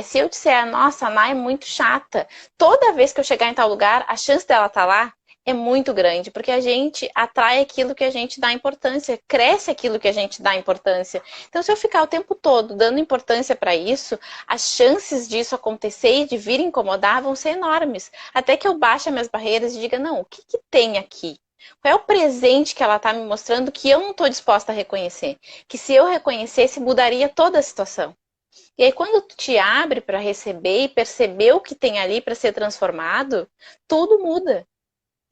Se eu disser, nossa, a Ana é muito chata, toda vez que eu chegar em tal lugar, a chance dela estar lá é muito grande, porque a gente atrai aquilo que a gente dá importância, cresce aquilo que a gente dá importância. Então, se eu ficar o tempo todo dando importância para isso, as chances disso acontecer e de vir incomodar vão ser enormes. Até que eu baixe as minhas barreiras e diga, não, o que que tem aqui? Qual é o presente que ela está me mostrando que eu não estou disposta a reconhecer? Que se eu reconhecesse, mudaria toda a situação. E aí, quando tu te abre para receber e perceber o que tem ali para ser transformado, tudo muda.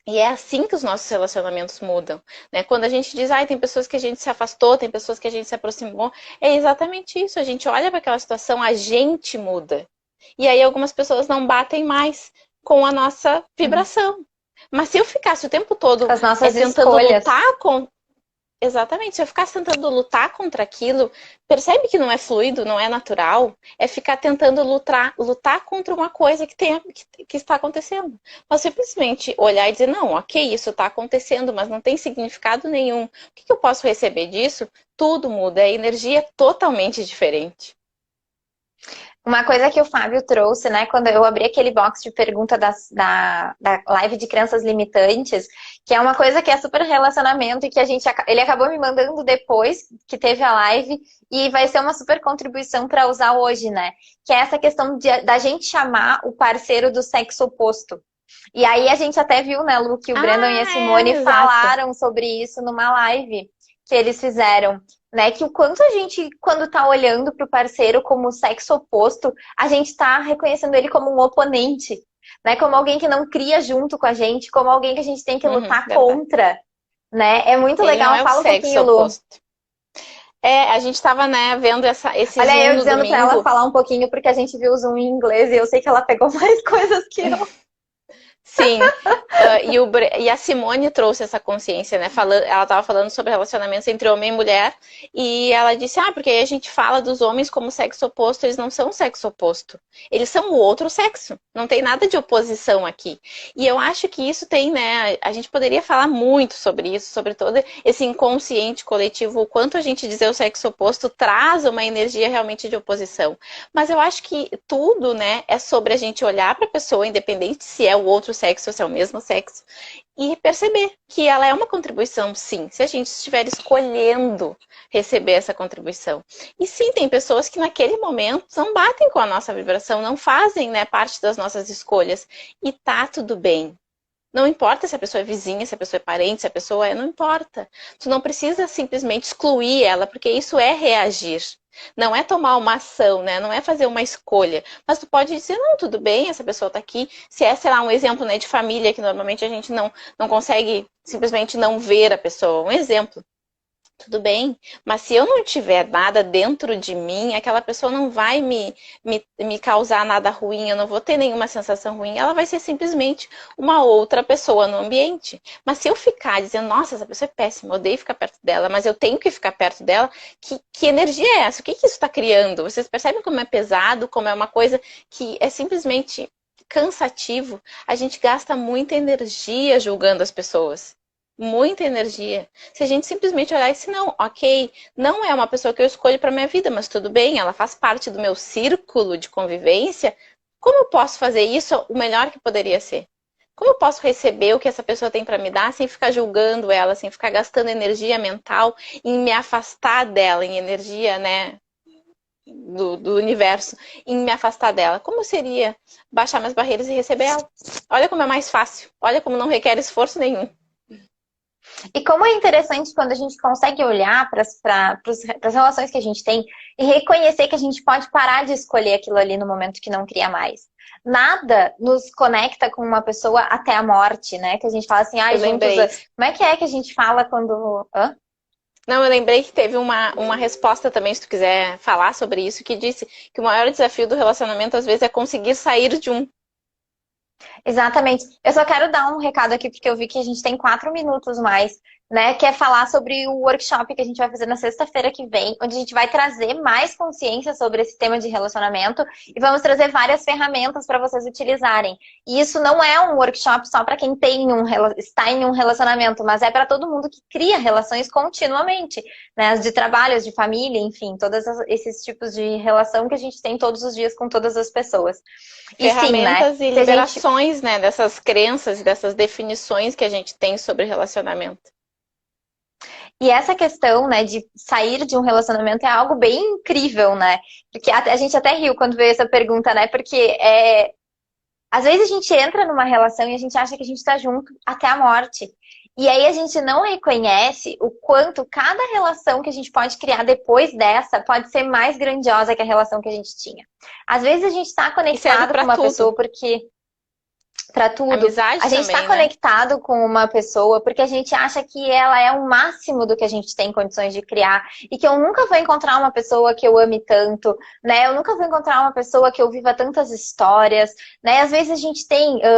E é assim que os nossos relacionamentos mudam, né? Quando a gente diz, tem pessoas que a gente se afastou, tem pessoas que a gente se aproximou, é exatamente isso. A gente olha para aquela situação, a gente muda. E aí algumas pessoas não batem mais com a nossa vibração. Mas se eu ficasse o tempo todo as nossas tentando escolhas. lutar com... Exatamente, se eu ficar tentando lutar contra aquilo, percebe que não é fluido, não é natural, é ficar tentando lutar contra uma coisa que está acontecendo. Mas simplesmente olhar e dizer, não, ok, isso está acontecendo, mas não tem significado nenhum. O que eu posso receber disso? Tudo muda, a energia é totalmente diferente. Uma coisa que o Fábio trouxe, né, quando eu abri aquele box de pergunta da live de crenças limitantes, que é uma coisa que é super relacionamento e que ele acabou me mandando depois que teve a live e vai ser uma super contribuição para usar hoje, né? Que é essa questão da gente chamar o parceiro do sexo oposto. E aí a gente até viu, né, Lu, que o Brandon e a Simone falaram sobre isso numa live que eles fizeram. Né, que o quanto a gente, quando tá olhando pro parceiro como sexo oposto, a gente tá reconhecendo ele como um oponente, né, como alguém que não cria junto com a gente, como alguém que a gente tem que lutar contra, né, é muito ele legal, não é fala um pouquinho, oposto. Lu. A gente tava, né, vendo esse Olha, Zoom eu dizendo domingo. pra ela falar um pouquinho, porque a gente viu o Zoom em inglês e eu sei que ela pegou mais coisas que eu. Sim, e a Simone trouxe essa consciência, né? Ela estava falando sobre relacionamentos entre homem e mulher, e ela disse, porque aí a gente fala dos homens como sexo oposto, eles não são sexo oposto, eles são o outro sexo, não tem nada de oposição aqui. E eu acho que isso tem, né? A gente poderia falar muito sobre isso, sobre todo esse inconsciente coletivo, o quanto a gente dizer o sexo oposto traz uma energia realmente de oposição. Mas eu acho que tudo, né, é sobre a gente olhar para a pessoa, independente se é o outro sexo ou se é o mesmo sexo, e perceber que ela é uma contribuição, sim, se a gente estiver escolhendo receber essa contribuição. E sim, tem pessoas que naquele momento não batem com a nossa vibração, não fazem, né, parte das nossas escolhas, e tá tudo bem. Não importa se a pessoa é vizinha, se a pessoa é parente, se a pessoa não importa. Tu não precisa simplesmente excluir ela, porque isso é reagir. Não é tomar uma ação, né? Não é fazer uma escolha. Mas tu pode dizer, não, tudo bem, essa pessoa tá aqui. Se é, sei lá, um exemplo, né, de família, que normalmente a gente não consegue simplesmente não ver a pessoa. Um exemplo. Tudo bem, mas se eu não tiver nada dentro de mim, aquela pessoa não vai me causar nada ruim, eu não vou ter nenhuma sensação ruim, ela vai ser simplesmente uma outra pessoa no ambiente. Mas se eu ficar dizendo, nossa, essa pessoa é péssima, eu odeio ficar perto dela, mas eu tenho que ficar perto dela, que energia é essa? O que isso está criando? Vocês percebem como é pesado, como é uma coisa que é simplesmente cansativo? A gente gasta muita energia julgando as pessoas. Muita energia. Se a gente simplesmente olhar e dizer, não, ok, não é uma pessoa que eu escolho para minha vida, mas tudo bem, ela faz parte do meu círculo de convivência, como eu posso fazer isso o melhor que poderia ser? Como eu posso receber o que essa pessoa tem para me dar sem ficar julgando ela, sem ficar gastando energia mental em me afastar dela, em energia, né, do universo, em me afastar dela? Como seria baixar minhas barreiras e receber ela? Olha como é mais fácil, olha como não requer esforço nenhum. E como é interessante quando a gente consegue olhar para as relações que a gente tem e reconhecer que a gente pode parar de escolher aquilo ali no momento que não cria mais. Nada nos conecta com uma pessoa até a morte, né? Que a gente fala assim, ai, juntos... Como é que a gente fala quando... Hã? Não, eu lembrei que teve uma resposta também, se tu quiser falar sobre isso, que disse que o maior desafio do relacionamento, às vezes, é conseguir sair de um. Exatamente. Eu só quero dar um recado aqui, porque eu vi que a gente tem 4 minutos mais, né? Que é falar sobre o workshop que a gente vai fazer na sexta-feira que vem, onde a gente vai trazer mais consciência sobre esse tema de relacionamento e vamos trazer várias ferramentas para vocês utilizarem. E isso não é um workshop só para quem está em um relacionamento, mas é para todo mundo que cria relações continuamente, né? As de trabalho, as de família, enfim, todos esses tipos de relação que a gente tem todos os dias com todas as pessoas. Ferramentas e, né, e liberações, né, dessas crenças e dessas definições que a gente tem sobre relacionamento. E essa questão, né, de sair de um relacionamento é algo bem incrível, né? Porque a gente até riu quando veio essa pergunta, né? Porque às vezes a gente entra numa relação e a gente acha que a gente tá junto até a morte. E aí a gente não reconhece o quanto cada relação que a gente pode criar depois dessa pode ser mais grandiosa que a relação que a gente tinha. Às vezes a gente tá conectado com uma pessoa porque... Pra tudo. Amizade a gente também, tá conectado com uma pessoa porque a gente acha que ela é o máximo do que a gente tem condições de criar e que eu nunca vou encontrar uma pessoa que eu ame tanto, né? Eu nunca vou encontrar uma pessoa que eu viva tantas histórias, né? Às vezes a gente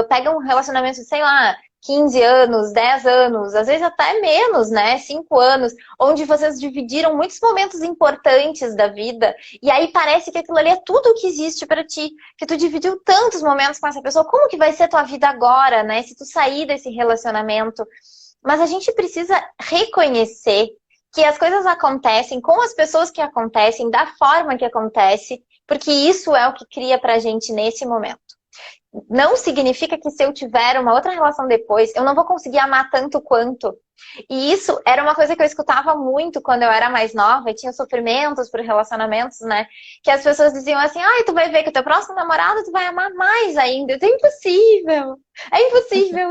pega um relacionamento, sei lá, 15 anos, 10 anos, às vezes até menos, né? 5 anos, onde vocês dividiram muitos momentos importantes da vida, e aí parece que aquilo ali é tudo o que existe pra ti, que tu dividiu tantos momentos com essa pessoa, como que vai ser a tua vida agora, né? Se tu sair desse relacionamento. Mas a gente precisa reconhecer que as coisas acontecem com as pessoas que acontecem, da forma que acontece, porque isso é o que cria pra gente nesse momento. Não significa que se eu tiver uma outra relação depois, eu não vou conseguir amar tanto quanto. E isso era uma coisa que eu escutava muito quando eu era mais nova e tinha sofrimentos por relacionamentos, né? Que as pessoas diziam assim, ai, tu vai ver que o teu próximo namorado tu vai amar mais ainda. É impossível,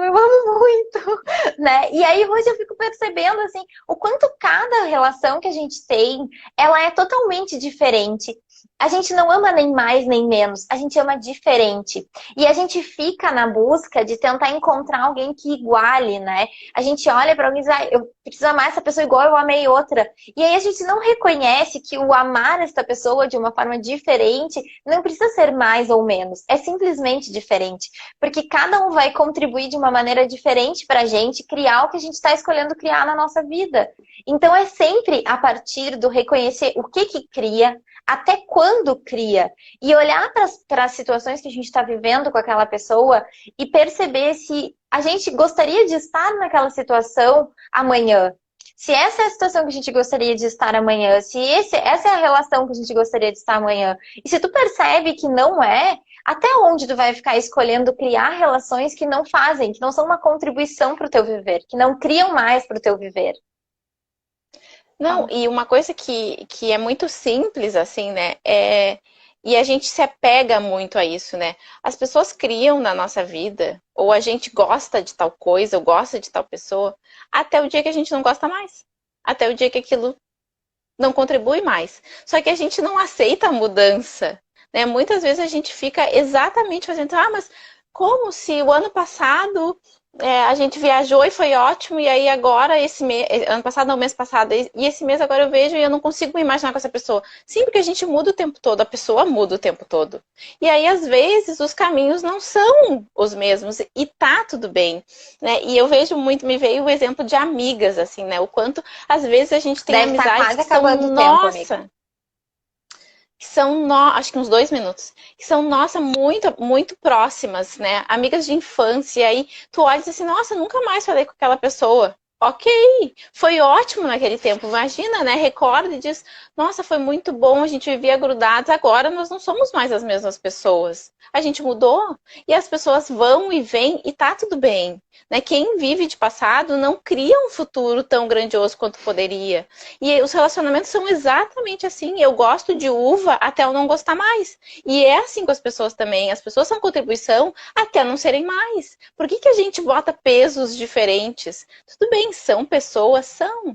eu amo muito, né? E aí hoje eu fico percebendo, assim, o quanto cada relação que a gente tem, ela é totalmente diferente. A gente não ama nem mais nem menos, a gente ama diferente. E a gente fica na busca de tentar encontrar alguém que iguale, né? A gente olha pra alguém e diz, ah, eu preciso amar essa pessoa igual eu amei outra. E aí a gente não reconhece que o amar essa pessoa de uma forma diferente não precisa ser mais ou menos, é simplesmente diferente. Porque cada um vai contribuir de uma maneira diferente pra gente criar o que a gente está escolhendo criar na nossa vida. Então é sempre a partir do reconhecer o que cria, até quando cria, e olhar para as situações que a gente está vivendo com aquela pessoa e perceber se a gente gostaria de estar naquela situação amanhã. Se essa é a situação que a gente gostaria de estar amanhã, se essa é a relação que a gente gostaria de estar amanhã, e se tu percebe que não é, até onde tu vai ficar escolhendo criar relações que não fazem, que não são uma contribuição para o teu viver, que não criam mais para o teu viver? Não, e uma coisa que é muito simples, assim, né? E a gente se apega muito a isso, né? As pessoas criam na nossa vida, ou a gente gosta de tal coisa, ou gosta de tal pessoa, até o dia que a gente não gosta mais. Até o dia que aquilo não contribui mais. Só que a gente não aceita a mudança, né? Muitas vezes a gente fica exatamente fazendo, mas como se o ano passado a gente viajou e foi ótimo, e aí agora, esse mês, ano passado, não, mês passado, e esse mês agora eu vejo e eu não consigo me imaginar com essa pessoa. Sim, porque a gente muda o tempo todo, a pessoa muda o tempo todo. E aí, às vezes, os caminhos não são os mesmos, e tá tudo bem, né? E eu vejo muito, me veio o exemplo de amigas, assim, né? O quanto, às vezes, a gente tem Deve estar amizades quase que são, acabando o tempo, amiga. nossa, que são, acho que uns 2 minutos, que são, nossa, muito, muito próximas, né? Amigas de infância, e aí tu olha e diz assim, nossa, nunca mais falei com aquela pessoa. Ok, foi ótimo naquele tempo, imagina, né? Recorda e diz, nossa, foi muito bom, a gente vivia grudados, agora nós não somos mais as mesmas pessoas. A gente mudou e as pessoas vão e vêm e tá tudo bem, né? Quem vive de passado não cria um futuro tão grandioso quanto poderia. E os relacionamentos são exatamente assim. Eu gosto de uva até eu não gostar mais. E é assim com as pessoas também. As pessoas são contribuição até não serem mais. Por que a gente bota pesos diferentes? Tudo bem, são pessoas, são.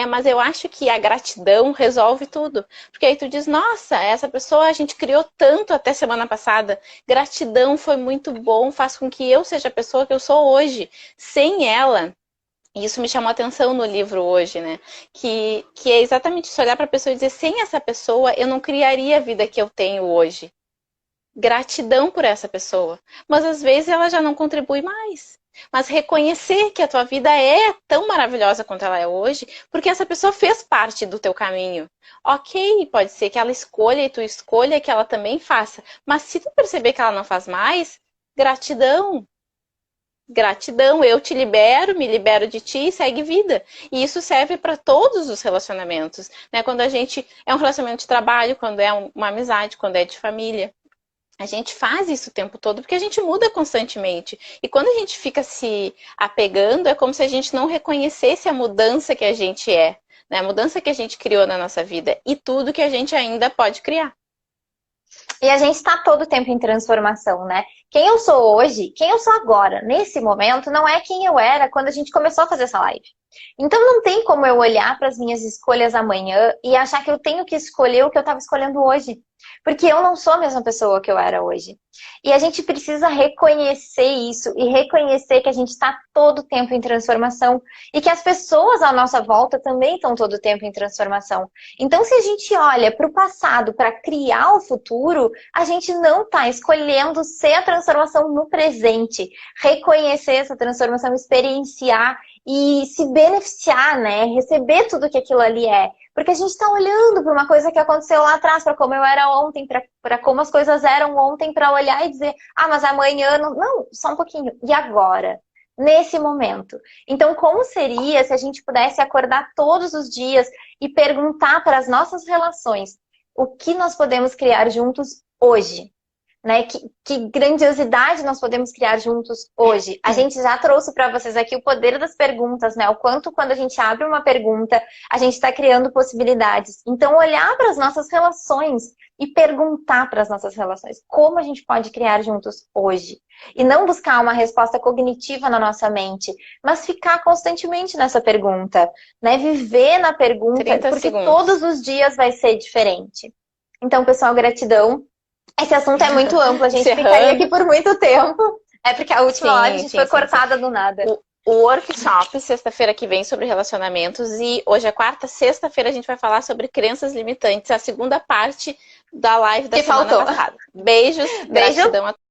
Mas eu acho que a gratidão resolve tudo. Porque aí tu diz, nossa, essa pessoa a gente criou tanto até semana passada. Gratidão foi muito bom, faz com que eu seja a pessoa que eu sou hoje. Sem ela, e isso me chamou a atenção no livro hoje, né? Que é exatamente isso, olhar para a pessoa e dizer, sem essa pessoa, eu não criaria a vida que eu tenho hoje. Gratidão por essa pessoa. Mas às vezes ela já não contribui mais. Mas reconhecer que a tua vida é tão maravilhosa quanto ela é hoje, porque essa pessoa fez parte do teu caminho. Ok, pode ser que ela escolha e tu escolha que ela também faça. Mas se tu perceber que ela não faz mais, gratidão. Gratidão, eu te libero, me libero de ti e segue vida. E isso serve para todos os relacionamentos, né? Quando a gente é um relacionamento de trabalho, quando é uma amizade, quando é de família. A gente faz isso o tempo todo porque a gente muda constantemente. E quando a gente fica se apegando, é como se a gente não reconhecesse a mudança que a gente é, né? A mudança que a gente criou na nossa vida e tudo que a gente ainda pode criar. E a gente está todo o tempo em transformação, né? Quem eu sou hoje, quem eu sou agora, nesse momento, não é quem eu era quando a gente começou a fazer essa live. Então não tem como eu olhar para as minhas escolhas amanhã e achar que eu tenho que escolher o que eu estava escolhendo hoje. Porque eu não sou a mesma pessoa que eu era hoje. E a gente precisa reconhecer isso e reconhecer que a gente está todo o tempo em transformação e que as pessoas à nossa volta também estão todo o tempo em transformação. Então, se a gente olha para o passado para criar o futuro, a gente não está escolhendo ser a transformação no presente, reconhecer essa transformação, experienciar e se beneficiar, né? Receber tudo que aquilo ali é. Porque a gente está olhando para uma coisa que aconteceu lá atrás, para como eu era ontem, para como as coisas eram ontem, para olhar e dizer, ah, mas amanhã não. Não, só um pouquinho. E agora? Nesse momento. Então, como seria se a gente pudesse acordar todos os dias e perguntar para as nossas relações o que nós podemos criar juntos hoje? Né? Que grandiosidade nós podemos criar juntos hoje. A gente já trouxe para vocês aqui o poder das perguntas, né? O quanto quando a gente abre uma pergunta, a gente está criando possibilidades. Então, olhar para as nossas relações e perguntar para as nossas relações como a gente pode criar juntos hoje. E não buscar uma resposta cognitiva na nossa mente, mas ficar constantemente nessa pergunta, né? Viver na pergunta, 30 porque segundos. todos os dias vai ser diferente. Então, pessoal, gratidão. Esse assunto é muito amplo, a gente ficaria aqui por muito tempo. É porque a última hora a gente foi cortada do nada. O workshop, sexta-feira que vem, sobre relacionamentos. E hoje é quarta, sexta-feira a gente vai falar sobre crenças limitantes. A segunda parte da live da semana passada. Beijos, gratidão a todos.